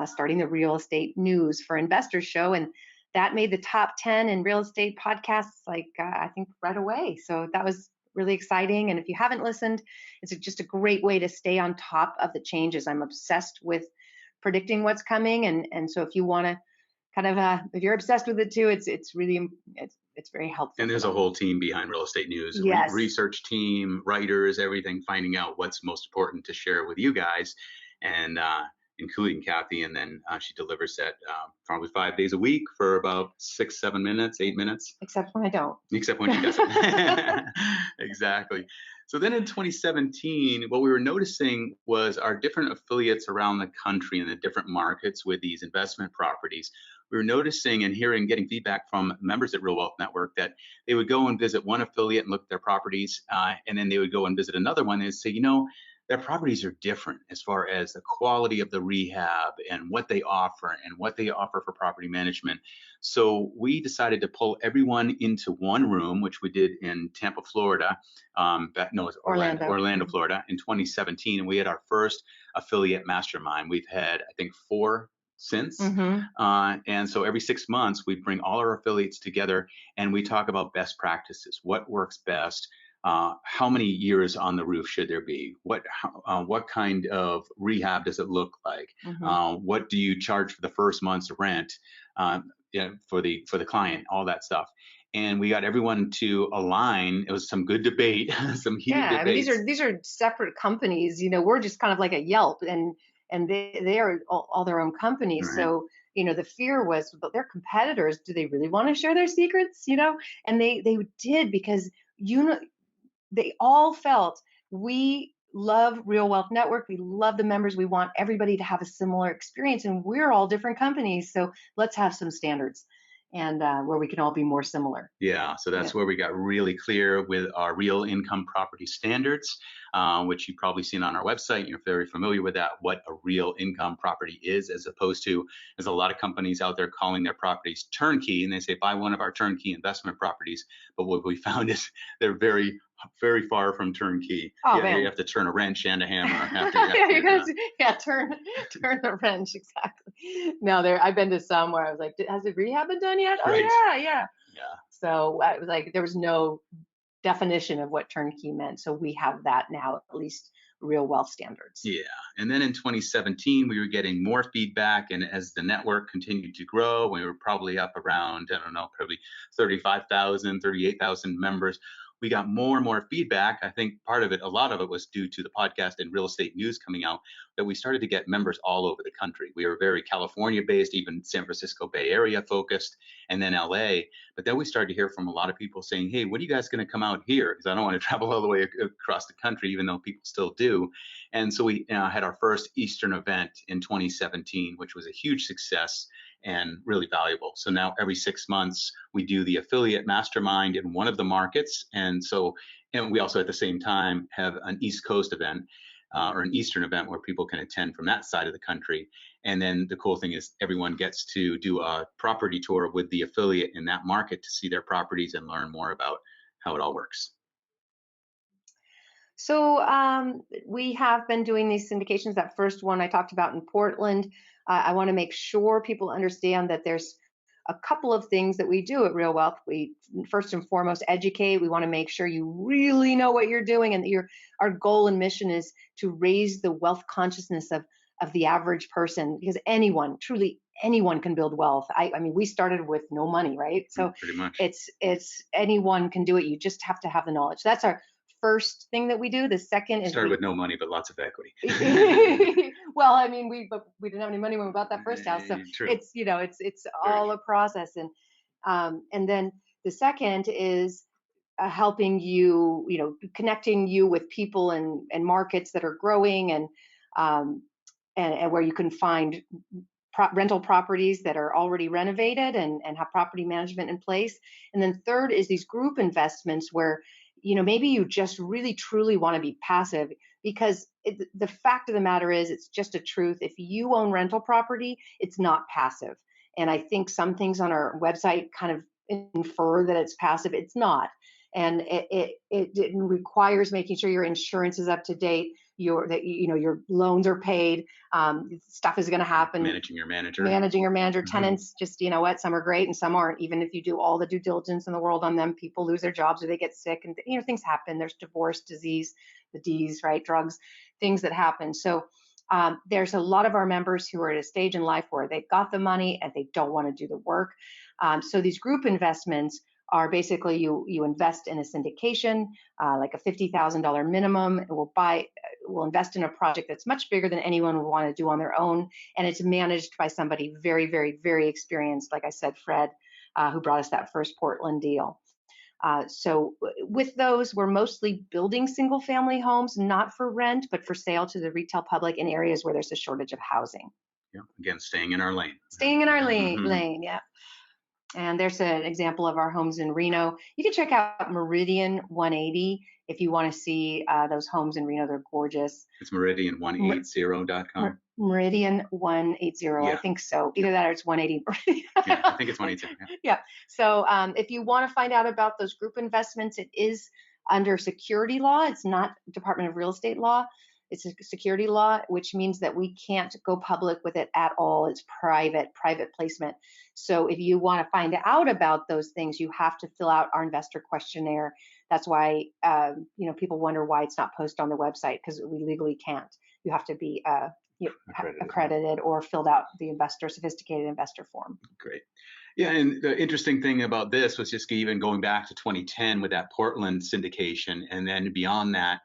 starting the Real Estate News for Investors show, and that made the top 10 in real estate podcasts, like I think right away. So that was really exciting. And if you haven't listened, it's just a great way to stay on top of the changes. I'm obsessed with predicting what's coming, and so if you want to kind of if you're obsessed with it too, it's really it's very helpful. And there's a whole team behind Real Estate News, Yes. research team, writers, everything, finding out what's most important to share with you guys, and including Kathy. And then she delivers that probably 5 days a week for about 6, 7 minutes, 8 minutes. Except when I don't. Except when she doesn't. Exactly. So then in 2017, what we were noticing was our different affiliates around the country in the different markets with these investment properties. We were noticing and hearing, getting feedback from members at Real Wealth Network that they would go and visit one affiliate and look at their properties, and then they would go and visit another one and say, their properties are different as far as the quality of the rehab and what they offer for property management. So we decided to pull everyone into one room, which we did in Tampa, Florida. It's Orlando, Florida in 2017. And we had our first affiliate mastermind. We've had, I think, 4 since. Mm-hmm. And so every 6 months, we bring all our affiliates together and we talk about best practices, what works best. How many years on the roof should there be? What kind of rehab does it look like? Mm-hmm. What do you charge for the first month's rent for the client? All that stuff. And we got everyone to align. It was some good debate, some heated debates. I mean, these are separate companies. We're just kind of like a Yelp, and they are all their own companies. Right. So the fear was, but their competitors, do they really want to share their secrets? And they did, because they all felt, we love Real Wealth Network. We love the members. We want everybody to have a similar experience, and we're all different companies. So let's have some standards, and where we can all be more similar. Yeah, so that's where we got really clear with our real income property standards, which you've probably seen on our website. You're very familiar with that, what a real income property is, as opposed to, there's a lot of companies out there calling their properties turnkey, and they say, buy one of our turnkey investment properties. But what we found is they're very, very far from turnkey. Oh, man. You have to turn a wrench and a hammer. Turn the wrench, exactly. No, I've been to some where I was like, has the rehab been done yet? Right. Oh, yeah. So I was like, there was no definition of what turnkey meant. So we have that now, at least Real Wealth standards. Yeah. And then in 2017, we were getting more feedback. And as the network continued to grow, we were probably up around, probably 35,000, 38,000 members. We got more and more feedback. I think a lot of it was due to the podcast and Real Estate News coming out, that we started to get members all over the country. We were very California based, even San Francisco Bay Area focused, and then LA. But then we started to hear from a lot of people saying, hey, when are you guys going to come out here? Because I don't want to travel all the way across the country, even though people still do. And so we had our first Eastern event in 2017, which was a huge success and really valuable. So now every 6 months, we do the affiliate mastermind in one of the markets. And we also at the same time have an East Coast event or an Eastern event where people can attend from that side of the country. And then the cool thing is everyone gets to do a property tour with the affiliate in that market to see their properties and learn more about how it all works. So we have been doing these syndications. That first one I talked about in Portland. I want to make sure people understand that there's a couple of things that we do at Real Wealth. We first and foremost educate. We want to make sure you really know what you're doing, and our goal and mission is to raise the wealth consciousness of the average person, because truly anyone can build wealth. I mean, we started with no money, right? So pretty much. It's anyone can do it. You just have to have the knowledge. That's our first thing that we do. The second is Started with no money, but lots of equity. well, I mean, we didn't have any money when we bought that first house, so True. it's it's Very all true. a process. And then the second is helping you, connecting you with people and markets that are growing, um, and where you can find rental properties that are already renovated and have property management in place. And then third is these group investments where, maybe you just really truly want to be passive, because the fact of the matter is, it's just a truth. If you own rental property, it's not passive. And I think some things on our website kind of infer that it's passive. It's not. And it requires making sure your insurance is up to date, your loans are paid, stuff is going to happen. Managing your manager. Tenants, just, what, some are great and some aren't. Even if you do all the due diligence in the world on them, people lose their jobs or they get sick, and things happen. There's divorce, disease, the D's, right, drugs, things that happen. So there's a lot of our members who are at a stage in life where they've got the money and they don't want to do the work. So these group investments are basically you invest in a syndication, like a $50,000 minimum. We'll invest in a project that's much bigger than anyone would want to do on their own, and it's managed by somebody very, very, very experienced. Like I said, Fred, who brought us that first Portland deal. So with those, we're mostly building single family homes, not for rent, but for sale to the retail public in areas where there's a shortage of housing. Yeah, again, staying in our lane. Staying in our lane, yeah. And there's an example of our homes in Reno. You can check out Meridian 180 if you want to see those homes in Reno. They're gorgeous. It's meridian180.com. Meridian 180, yeah. I think so. Either that or it's 180. Yeah, I think it's 180. Yeah. So if you want to find out about those group investments, it is under security law. It's not Department of Real Estate law. It's a security law, which means that we can't go public with it at all. It's private placement. So if you want to find out about those things, you have to fill out our investor questionnaire. That's why people wonder why it's not posted on the website, because we legally can't. You have to be accredited or filled out the sophisticated investor form. Great. Yeah, and the interesting thing about this was just even going back to 2010 with that Portland syndication, and then beyond that,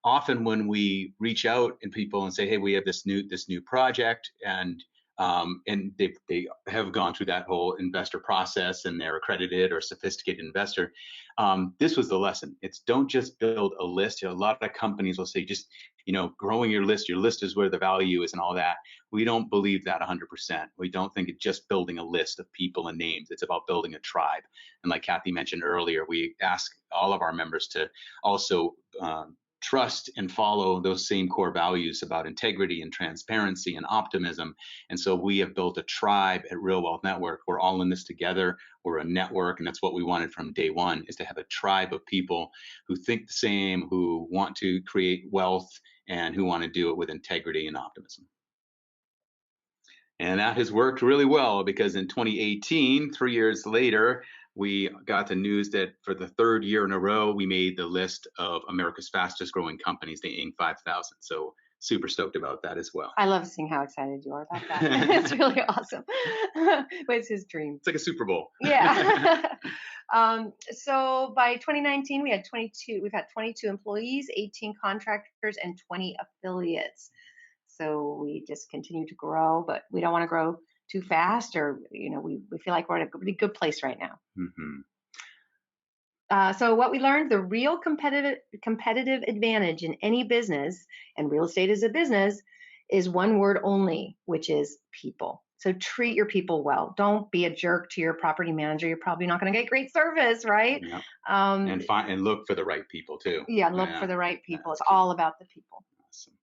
often when we reach out and people and say, hey, we have this new project, and they have gone through that whole investor process and they're accredited or sophisticated investor. This was the lesson. It's don't just build a list. A lot of companies will say just, growing your list is where the value is and all that. We don't believe that 100%. We don't think it's just building a list of people and names. It's about building a tribe. And like Kathy mentioned earlier, we ask all of our members to also trust and follow those same core values about integrity and transparency and optimism. And so we have built a tribe at Real Wealth Network. We're all in this together. We're a network, and that's what we wanted from day one, is to have a tribe of people who think the same, who want to create wealth, and who want to do it with integrity and optimism. And that has worked really well, because in 2018, 3 years later, we got the news that for the third year in a row, we made the list of America's fastest growing companies, the Inc. 5000. So super stoked about that as well. I love seeing how excited you are about that. It's really awesome. It's his dream. It's like a Super Bowl. Yeah. So by 2019, we've had 22 employees, 18 contractors, and 20 affiliates. So we just continue to grow, but we don't want to grow too fast, or we feel like we're at a really good place right now. So what we learned, the real competitive advantage in any business, and real estate is a business, is one word only, which is people. So treat your people well. Don't be a jerk to your property manager. You're probably not going to get great service, right? Yeah. And look for the right people too. Yeah, look for the right people. It's all about the people. Awesome.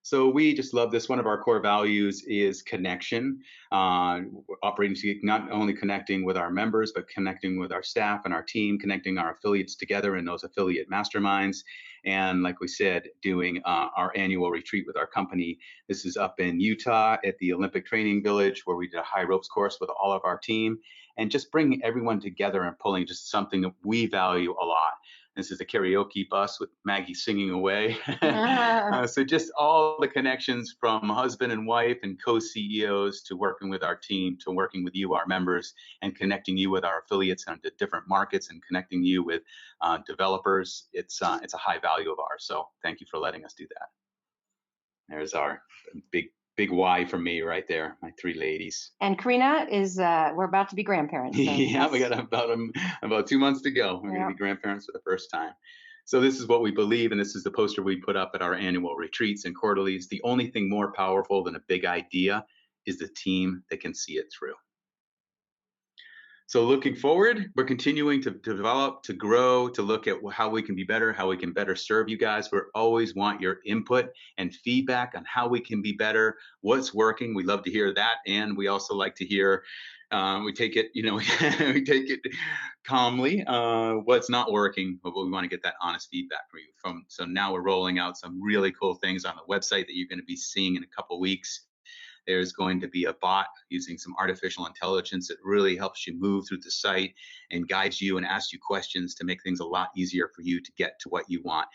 So we just love this. One of our core values is connection. Operating, not only connecting with our members, but connecting with our staff and our team, connecting our affiliates together in those affiliate masterminds. And like we said, doing our annual retreat with our company. This is up in Utah at the Olympic Training Village, where we did a high ropes course with all of our team, and just bringing everyone together and pulling just something that we value a lot. This is a karaoke bus with Maggie singing away. Ah, So just all the connections from husband and wife and co-CEOs to working with our team to working with you, our members, and connecting you with our affiliates into different markets and connecting you with developers. It's a high value of ours. So thank you for letting us do that. There's our big Y for me right there, my 3 ladies. and Karina is, we're about to be grandparents. So Yeah, we got about 2 months to go. We're going to yeah. be grandparents for the first time. So this is what we believe, and this is the poster we put up at our annual retreats and quarterlies. The only thing more powerful than a big idea is the team that can see it through. So looking forward, we're continuing to develop, to grow, to look at how we can be better, how we can better serve you guys. We always want your input and feedback on how we can be better, what's working. We love to hear that, and we also like to hear. We take it, we take it calmly. What's not working, but we want to get that honest feedback from you. So now we're rolling out some really cool things on the website that you're going to be seeing in a couple weeks. There's going to be a bot using some artificial intelligence that really helps you move through the site and guides you and asks you questions to make things a lot easier for you to get to what you want,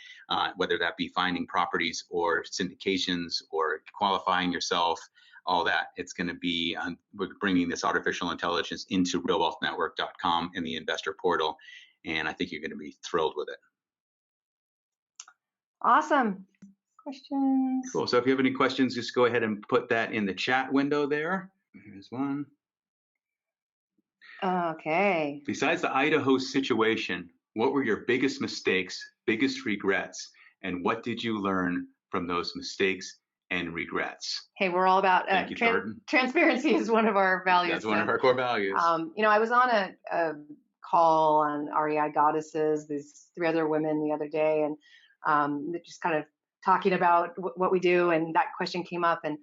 whether that be finding properties or syndications or qualifying yourself, all that. It's going to be, we're bringing this artificial intelligence into realwealthnetwork.com in the investor portal, and I think you're going to be thrilled with it. Awesome. Questions? Cool. So if you have any questions, just go ahead and put that in the chat window there. Here's one. Okay. Besides the Idaho situation, what were your biggest mistakes, biggest regrets, and what did you learn from those mistakes and regrets? Hey, we're all about Thank you, Jordan. transparency is one of our values. That's one of our core values. I was on a call on REI Goddesses, these 3 other women the other day, and just kind of talking about what we do, and that question came up, and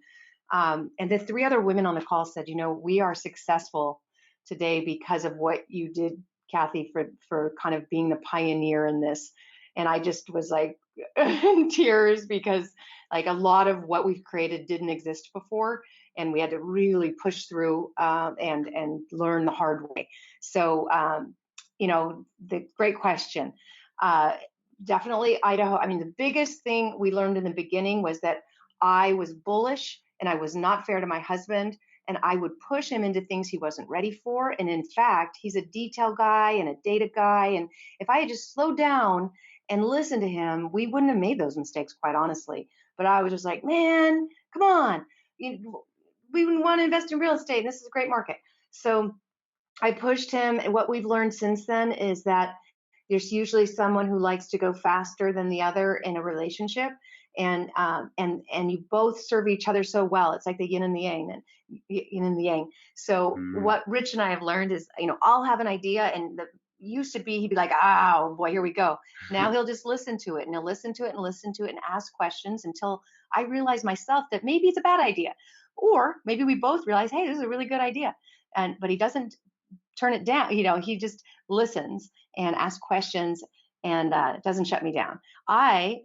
the 3 other women on the call said, we are successful today because of what you did, Kathy, for kind of being the pioneer in this. And I just was like in tears, because like a lot of what we've created didn't exist before, and we had to really push through and learn the hard way. So the great question. Definitely Idaho. I mean, the biggest thing we learned in the beginning was that I was bullish and I was not fair to my husband, and I would push him into things he wasn't ready for. And in fact, he's a detail guy and a data guy. And if I had just slowed down and listened to him, we wouldn't have made those mistakes, quite honestly. But I was just like, man, come on. We want to invest in real estate, and this is a great market. So I pushed him. And what we've learned since then is that there's usually someone who likes to go faster than the other in a relationship, and you both serve each other so well. It's like the yin and the yang. So what Rich and I have learned is, I'll have an idea, and used to be he'd be like, oh boy, here we go. Now he'll just listen to it, and he'll listen to it and listen to it and ask questions until I realize myself that maybe it's a bad idea, or maybe we both realize, hey, this is a really good idea, but he doesn't turn it down. He just listens and asks questions, and doesn't shut me down.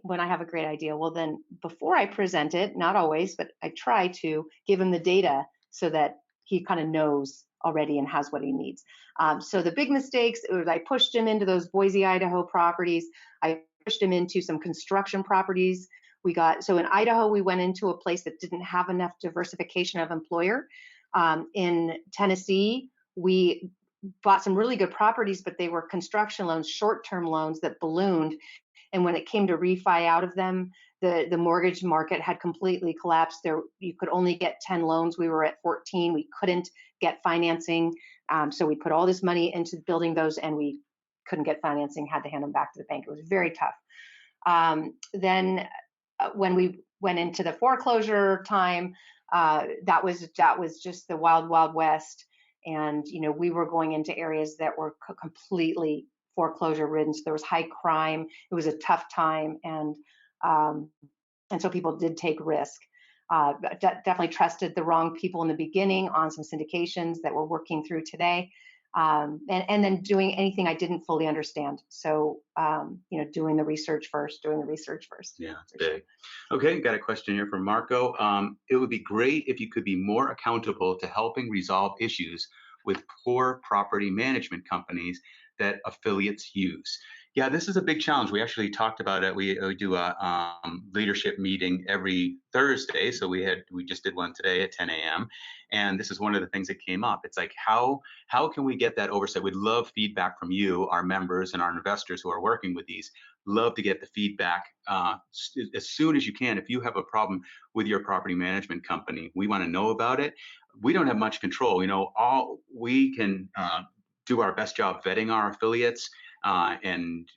When I have a great idea, well, then before I present it, not always, but I try to give him the data so that he kind of knows already and has what he needs. So the big mistakes, I pushed him into those Boise, Idaho properties. I pushed him into some construction properties. So in Idaho, we went into a place that didn't have enough diversification of employer. In Tennessee, we bought some really good properties, but they were construction loans, short-term loans that ballooned. And when it came to refi out of them, the mortgage market had completely collapsed. You could only get 10 loans. We were at 14. We couldn't get financing. So we put all this money into building those, and we couldn't get financing, had to hand them back to the bank. It was very tough. Then when we went into the foreclosure time, that was just the wild, wild west. And, we were going into areas that were completely foreclosure ridden. So there was high crime. It was a tough time. And so people did take risk. Definitely trusted the wrong people in the beginning on some syndications that we're working through today. And then doing anything I didn't fully understand. So, doing the research first. Yeah, it's big. Okay, got a question here from Marco. It would be great if you could be more accountable to helping resolve issues with poor property management companies that affiliates use. Yeah, this is a big challenge. We actually talked about it. We do a leadership meeting every Thursday. So we just did one today at 10 a.m. And this is one of the things that came up. It's like how can we get that oversight? We'd love feedback from you, our members and our investors who are working with these. Love to get the feedback as soon as you can. If you have a problem with your property management company, we want to know about it. We don't have much control. All we can do our best job vetting our affiliates and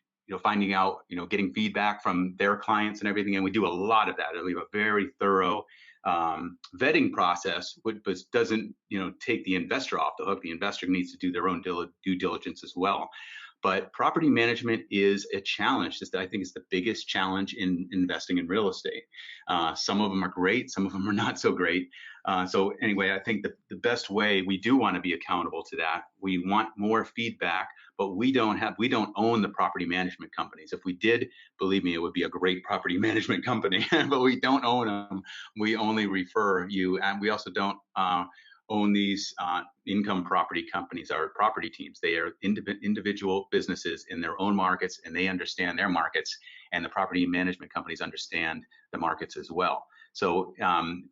finding out, getting feedback from their clients and everything. And we do a lot of that. And we have a very thorough vetting process, but doesn't, take the investor off the hook. The investor needs to do their own due diligence as well. But property management is a challenge. I think it's the biggest challenge in investing in real estate. Some of them are great, some of them are not so great. So anyway, I think the best way, we do want to be accountable to that. We want more feedback, but we don't own the property management companies. If we did, believe me, it would be a great property management company, but we don't own them. We only refer you, and we also don't own these income property companies, our property teams. They are individual businesses in their own markets, and they understand their markets, and the property management companies understand the markets as well. So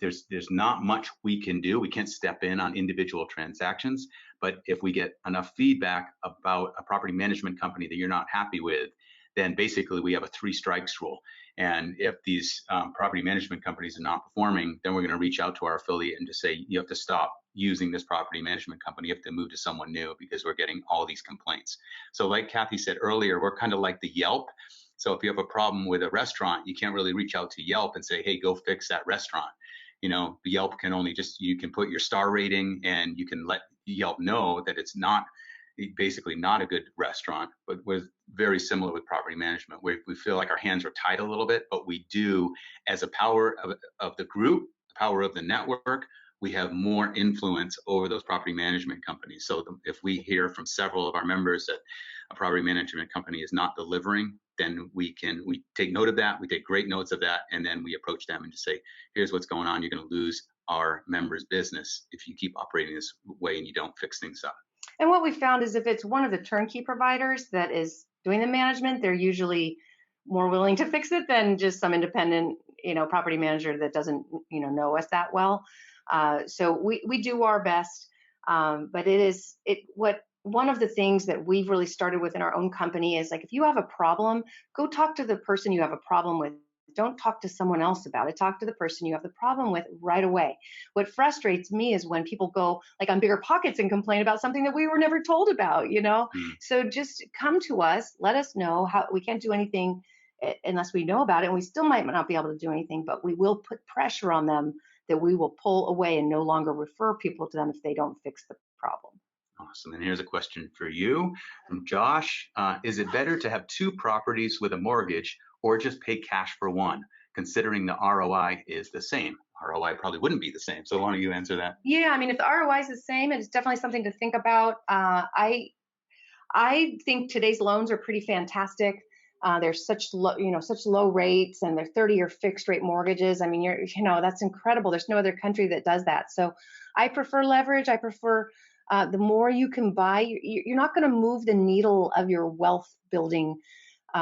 there's not much we can do. We can't step in on individual transactions, but if we get enough feedback about a property management company that you're not happy with, then basically we have a 3 strikes rule. And if these property management companies are not performing, then we're going to reach out to our affiliate and just say, you have to stop using this property management company. You have to move to someone new because we're getting all these complaints. So like Kathy said earlier, we're kind of like the Yelp. So if you have a problem with a restaurant, you can't really reach out to Yelp and say, hey, go fix that restaurant. Yelp can only you can put your star rating and you can let Yelp know that it's basically not a good restaurant. But we're very similar with property management. We feel like our hands are tied a little bit, but we do, as a power of the group, the power of the network, we have more influence over those property management companies. So if we hear from several of our members that a property management company is not delivering, then we take note of that. We take great notes of that, and then we approach them and just say, here's what's going on. You're going to lose our members' business if you keep operating this way and you don't fix things up. And what we found is if it's one of the turnkey providers that is doing the management, they're usually more willing to fix it than just some independent, property manager that doesn't, know us that well. So we do our best, but one of the things that we've really started with in our own company is like, if you have a problem, go talk to the person you have a problem with. Don't talk to someone else about it. Talk to the person you have the problem with right away. What frustrates me is when people go like on Bigger Pockets and complain about something that we were never told about, So just come to us, let us know. How we can't do anything unless we know about it, and we still might not be able to do anything, but we will put pressure on them that we will pull away and no longer refer people to them if they don't fix the problem. Awesome. And here's a question for you from Josh. Is it better to have 2 properties with a mortgage or just pay cash for one, considering the ROI is the same? ROI probably wouldn't be the same. So why don't you answer that? Yeah, I mean, if the ROI is the same, it's definitely something to think about. I think today's loans are pretty fantastic. They're such low rates, and they're 30-year fixed rate mortgages. I mean, that's incredible. There's no other country that does that. So I prefer leverage. I prefer the more you can buy. You're not going to move the needle of your wealth building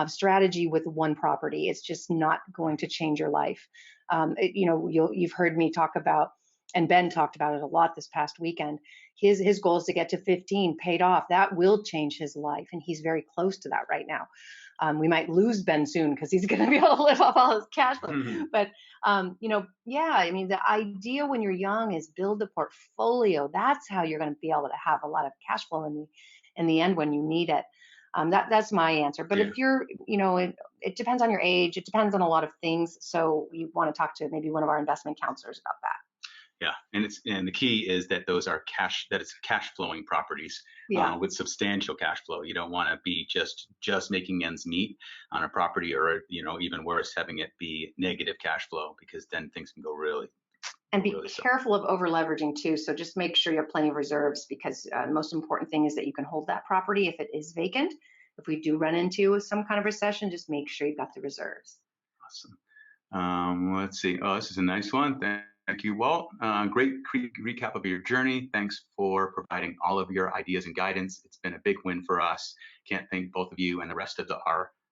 strategy with one property. It's just not going to change your life. You've heard me talk about, and Ben talked about it a lot this past weekend. His goal is to get to 15 paid off. That will change his life, and he's very close to that right now. We might lose Ben soon because he's going to be able to live off all his cash flow. Mm-hmm. But, I mean, the idea when you're young is build a portfolio. That's how you're going to be able to have a lot of cash flow in the end when you need it. That's my answer. But if you're, it depends on your age. It depends on a lot of things. So you want to talk to maybe one of our investment counselors about that. Yeah, and the key is that it's cash flowing properties with substantial cash flow. You don't want to be just making ends meet on a property, or even worse, having it be negative cash flow, because then things can go really. And be careful of over leveraging too. So just make sure you have plenty of reserves, because the most important thing is that you can hold that property if it is vacant. If we do run into some kind of recession, just make sure you've got the reserves. Awesome. Let's see. Oh, this is a nice one. Thank you, Walt. Great recap of your journey. Thanks for providing all of your ideas and guidance. It's been a big win for us. Can't thank both of you and the rest of the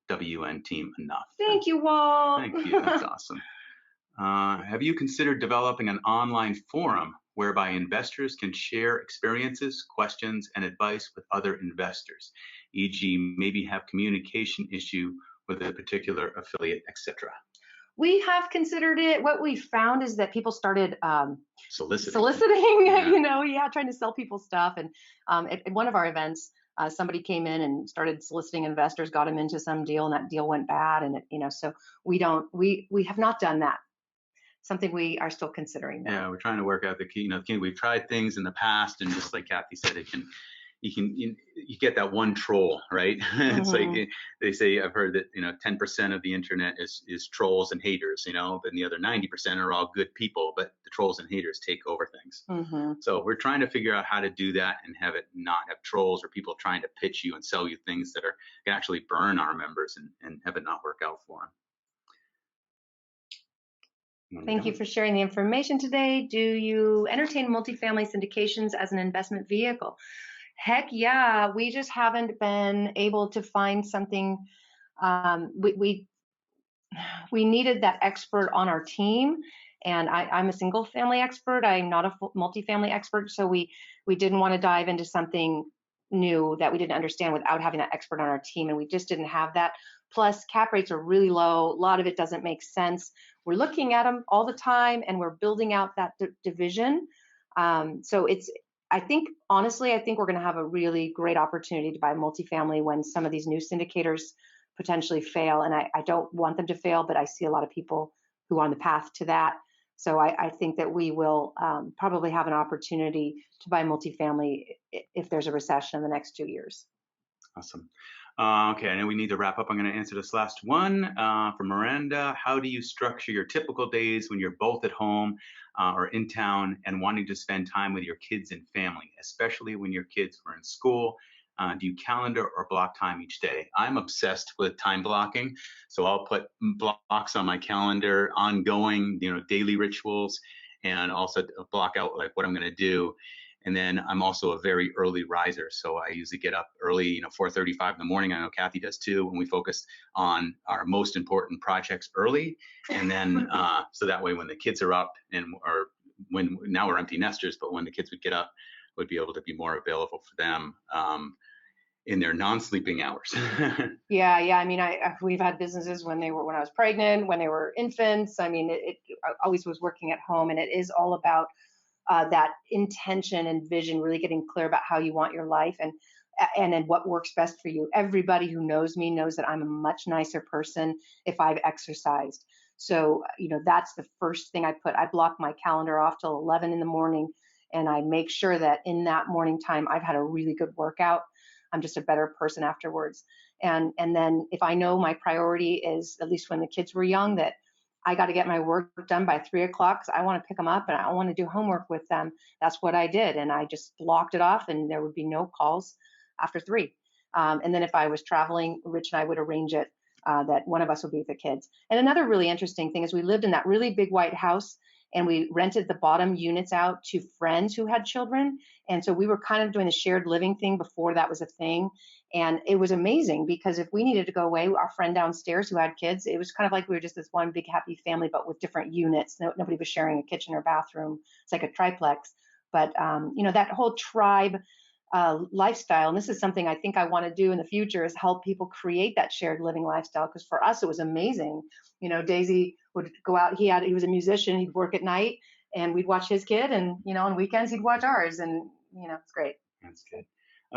RWN team enough. Thank you, Walt. Thank you. That's awesome. Have you considered developing an online forum whereby investors can share experiences, questions, and advice with other investors, e.g., maybe have communication issue with a particular affiliate, etc.? We have considered it. What we found is that people started Soliciting. Yeah. Trying to sell people stuff. And at one of our events, somebody came in and started soliciting investors, got them into some deal, and that deal went bad. And so we have not done that. Something we are still considering now. Yeah, we're trying to work out the key. We've tried things in the past, and just like Kathy said, you get that one troll, right? It's like they say, I've heard that 10% of the internet is trolls and haters, and the other 90% are all good people, but the trolls and haters take over things. So we're trying to figure out how to do that and have it not have trolls or people trying to pitch you and sell you things that can actually burn our members and have it not work out for them. Thank you for sharing the information today. Do you entertain multifamily syndications as an investment vehicle? Heck yeah, we just haven't been able to find something. We needed that expert on our team, and I'm a single family expert. I'm not a multifamily expert, so we didn't want to dive into something new that we didn't understand without having that expert on our team, and we just didn't have that. Plus, cap rates are really low. A lot of it doesn't make sense. We're looking at them all the time, and we're building out that division. So honestly, I think we're going to have a really great opportunity to buy multifamily when some of these new syndicators potentially fail. And I don't want them to fail, but I see a lot of people who are on the path to that. So I think that we will probably have an opportunity to buy multifamily if there's a recession in the next 2 years. Awesome. Okay, I know we need to wrap up. I'm going to answer this last one from Miranda. How do you structure your typical days when you're both at home or in town and wanting to spend time with your kids and family, especially when your kids were in school? Do you calendar or block time each day? I'm obsessed with time blocking, so I'll put blocks on my calendar, ongoing, daily rituals, and also block out like what I'm going to do. And then I'm also a very early riser, so I usually get up early, 4:35 in the morning. I know Kathy does too, and we focus on our most important projects early. And then so that way when the kids are up or when now we're empty nesters, but when the kids would get up, would be able to be more available for them in their non-sleeping hours. Yeah. I mean, we've had businesses when I was pregnant, when they were infants. I mean, I always was working at home, and it is all about that intention and vision, really getting clear about how you want your life and then what works best for you. Everybody who knows me knows that I'm a much nicer person if I've exercised. So, that's the first thing I put. I block my calendar off till 11 in the morning, and I make sure that in that morning time, I've had a really good workout. I'm just a better person afterwards. And then if I know my priority is, at least when the kids were young, that I got to get my work done by 3 o'clock, because I want to pick them up and I want to do homework with them. That's what I did. And I just blocked it off, and there would be no calls after 3. And then if I was traveling, Rich and I would arrange it that one of us would be with the kids. And another really interesting thing is we lived in that really big white house, and we rented the bottom units out to friends who had children. And so we were kind of doing the shared living thing before that was a thing. And it was amazing, because if we needed to go away, our friend downstairs who had kids, it was kind of like we were just this one big happy family, but with different units. Nobody was sharing a kitchen or bathroom. It's like a triplex. But, that whole tribe lifestyle, and this is something I think I want to do in the future, is help people create that shared living lifestyle. Because for us, it was amazing. Daisy would go out. He was a musician. He'd work at night, and we'd watch his kid, and on weekends he'd watch ours, and it's great. That's good.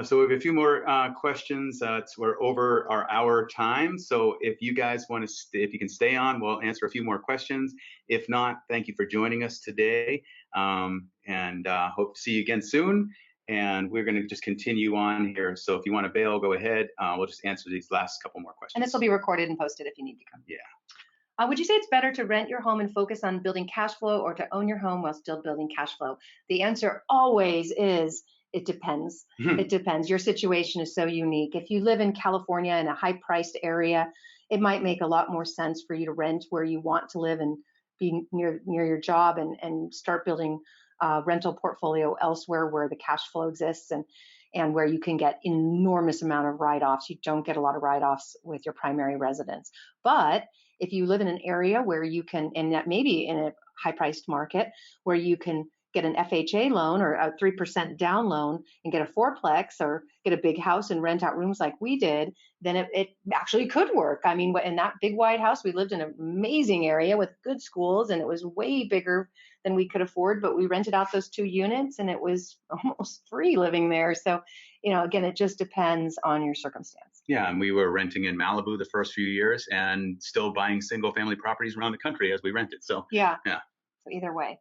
So we have a few more questions. We're over our hour time. So if you guys want to, if you can stay on, we'll answer a few more questions. If not, thank you for joining us today, and hope to see you again soon. And we're going to just continue on here. So if you want to bail, go ahead. We'll just answer these last couple more questions. And this will be recorded and posted if you need to come. Yeah. Would you say it's better to rent your home and focus on building cash flow, or to own your home while still building cash flow? The answer always is, it depends. It depends. Your situation is so unique. If you live in California in a high-priced area, it might make a lot more sense for you to rent where you want to live and be near your job and start building a rental portfolio elsewhere where the cash flow exists and where you can get enormous amount of write-offs. You don't get a lot of write-offs with your primary residence. But if you live in an area where you can, and that maybe in a high-priced market, where you can get an FHA loan or a 3% down loan and get a fourplex or get a big house and rent out rooms like we did, then it actually could work. I mean, in that big wide house, we lived in an amazing area with good schools, and it was way bigger than we could afford, but we rented out those 2 units and it was almost free living there. So, again, it just depends on your circumstance. Yeah, and we were renting in Malibu the first few years and still buying single family properties around the country as we rented. So Yeah. yeah. So either way.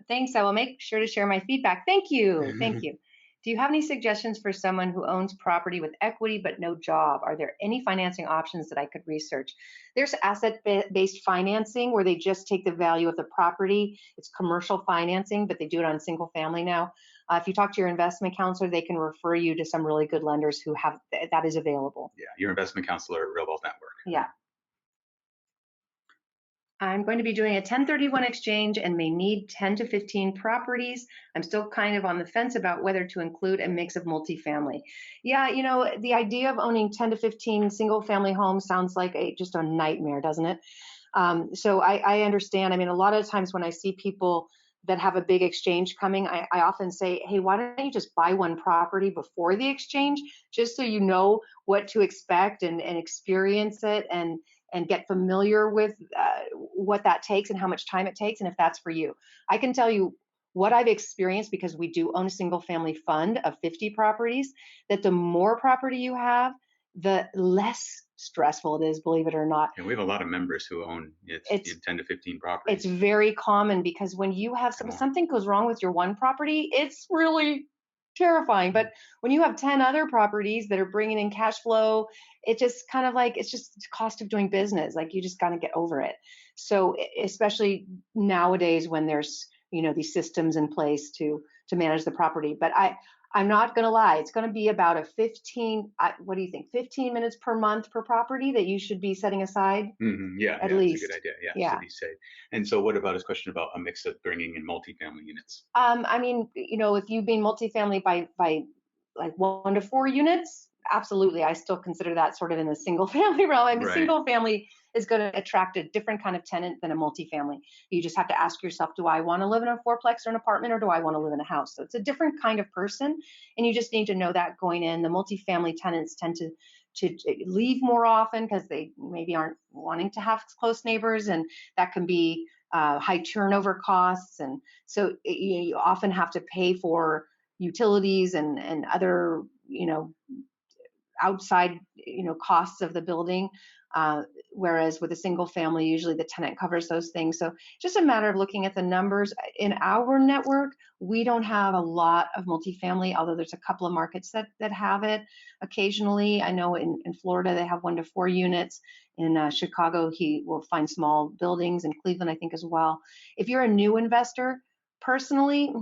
Thanks. I will make sure to share my feedback. Thank you. Thank you. Do you have any suggestions for someone who owns property with equity but no job? Are there any financing options that I could research? There's asset-based financing where they just take the value of the property. It's commercial financing, but they do it on single family now. If you talk to your investment counselor, they can refer you to some really good lenders who have that is available. Yeah, your investment counselor at Real Wealth Network. Yeah. I'm going to be doing a 1031 exchange and may need 10 to 15 properties. I'm still kind of on the fence about whether to include a mix of multifamily. Yeah, the idea of owning 10 to 15 single family homes sounds like just a nightmare, doesn't it? So I understand. I mean, a lot of times when I see people that have a big exchange coming, I often say, hey, why don't you just buy one property before the exchange, just so you know what to expect and experience it and get familiar with what that takes and how much time it takes, and if that's for you. I can tell you what I've experienced, because we do own a single family fund of 50 properties, that the more property you have, the less stressful it is, believe it or not. And we have a lot of members who own 10 to 15 properties. It's very common, because when you have something goes wrong with your one property, it's really terrifying. But when you have 10 other properties that are bringing in cash flow, it just kind of like, it's just the cost of doing business. Like, you just got to get over it. So especially nowadays when there's, these systems in place to manage the property. But I'm not going to lie. It's going to be about a 15, what do you think? 15 minutes per month per property that you should be setting aside. Yeah, at least. That's a good idea. Yeah. To be safe. And so what about his question about a mix of bringing in multifamily units? I mean, if you mean multifamily by like 1 to 4 units, absolutely. I still consider that sort of in the single family realm. I mean, Right. Single family is going to attract a different kind of tenant than a multifamily. You just have to ask yourself, do I want to live in a fourplex or an apartment, or do I want to live in a house? So it's a different kind of person, and you just need to know that going in. The multifamily tenants tend to leave more often because they maybe aren't wanting to have close neighbors, and that can be high turnover costs. And so you often have to pay for utilities and other, outside, costs of the building. Whereas with a single family, usually the tenant covers those things. So just a matter of looking at the numbers. In our network, we don't have a lot of multifamily, although there's a couple of markets that have it occasionally. I know in Florida, they have 1 to 4 units. In Chicago, he will find small buildings. In Cleveland, I think, as well. If you're a new investor, personally,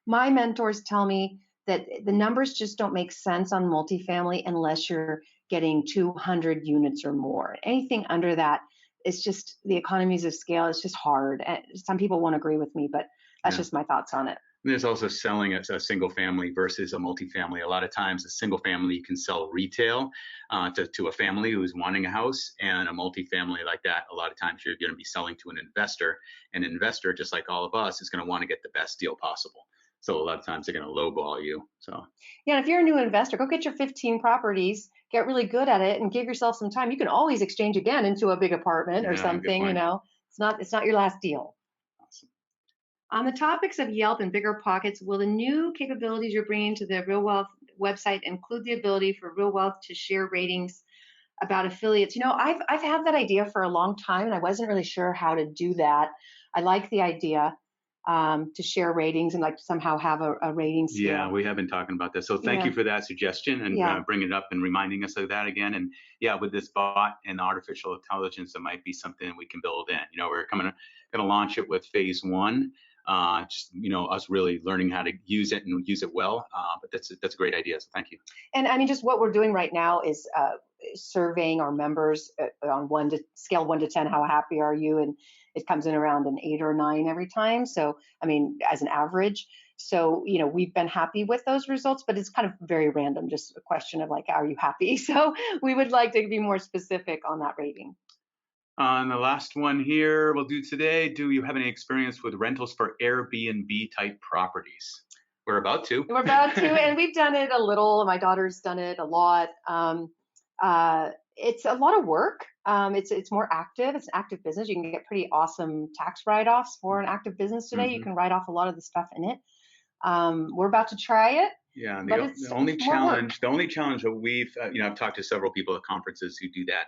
my mentors tell me that the numbers just don't make sense on multifamily unless you're getting 200 units or more. Anything under that, it's just the economies of scale. It's just hard. And some people won't agree with me, but that's just my thoughts on it. And there's also selling a single family versus a multifamily. A lot of times, a single family you can sell retail to a family who's wanting a house, and a multifamily like that, a lot of times you're going to be selling to an investor. An investor, just like all of us, is going to want to get the best deal possible. So a lot of times they're going to lowball you. So yeah, if you're a new investor, go get your 15 properties, get really good at it, and give yourself some time. You can always exchange again into a big apartment or something. It's not your last deal. Awesome. On the topics of Yelp and bigger pockets, will the new capabilities you're bringing to the Real Wealth website include the ability for Real Wealth to share ratings about affiliates? I've had that idea for a long time, and I wasn't really sure how to do that. I like the idea. To share ratings and like somehow have a rating scale. Yeah, we have been talking about this. So thank you for that suggestion and bringing it up and reminding us of that again. And yeah, with this bot and artificial intelligence, it might be something we can build in. We're going to launch it with phase 1. Us really learning how to use it and use it well. But that's a great idea. So thank you. And I mean, just what we're doing right now is surveying our members on scale 1 to 10. How happy are you? And it comes in around an 8 or 9 every time. So, I mean, as an average. So, we've been happy with those results, but it's kind of very random, just a question of like, are you happy? So we would like to be more specific on that rating. And the last one here we'll do today, do you have any experience with rentals for Airbnb type properties? We're about to. We're about to, and we've done it a little. My daughter's done it a lot. It's a lot of work. It's more active. It's an active business. You can get pretty awesome tax write-offs for an active business today. You can write off a lot of the stuff in it. We're about to try it. Yeah, but the only challenge that we've, I've talked to several people at conferences who do that,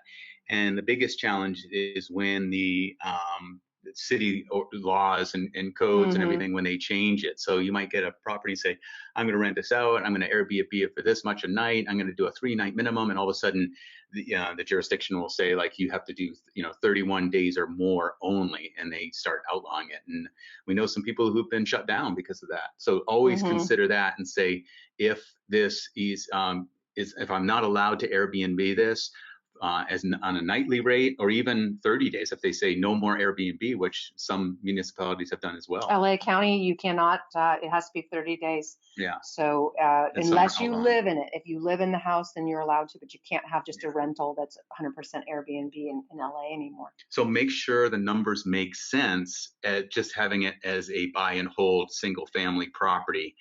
and the biggest challenge is when the city laws and codes and everything, when they change it. So you might get a property and say, I'm going to rent this out, I'm going to Airbnb it for this much a night, I'm going to do a 3-night minimum, and all of a sudden the jurisdiction will say like you have to do 31 days or more only, and they start outlawing it. And we know some people who've been shut down because of that. So always consider that and say, if this is if I'm not allowed to Airbnb this on a nightly rate, or even 30 days, if they say no more Airbnb, which some municipalities have done as well. LA County, you cannot, it has to be 30 days. Yeah. So unless you live in it, if you live in the house, then you're allowed to, but you can't have just a rental that's 100% Airbnb in LA anymore. So make sure the numbers make sense at just having it as a buy and hold single family property.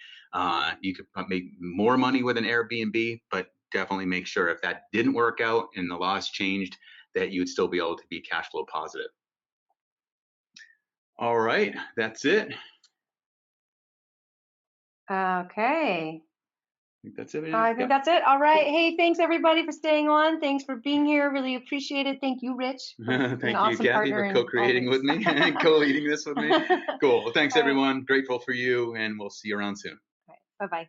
You could make more money with an Airbnb, but definitely make sure if that didn't work out and the laws changed, that you would still be able to be cash flow positive. All right, that's it. Okay. I think that's it. I think that's it. All right. Hey, thanks everybody for staying on. Thanks for being here. Really appreciate it. Thank you, Rich. Thank you, awesome Kathy, for co-creating with me and co-leading this with me. Cool. Well, thanks everyone. Grateful for you, and we'll see you around soon. All right. Bye-bye.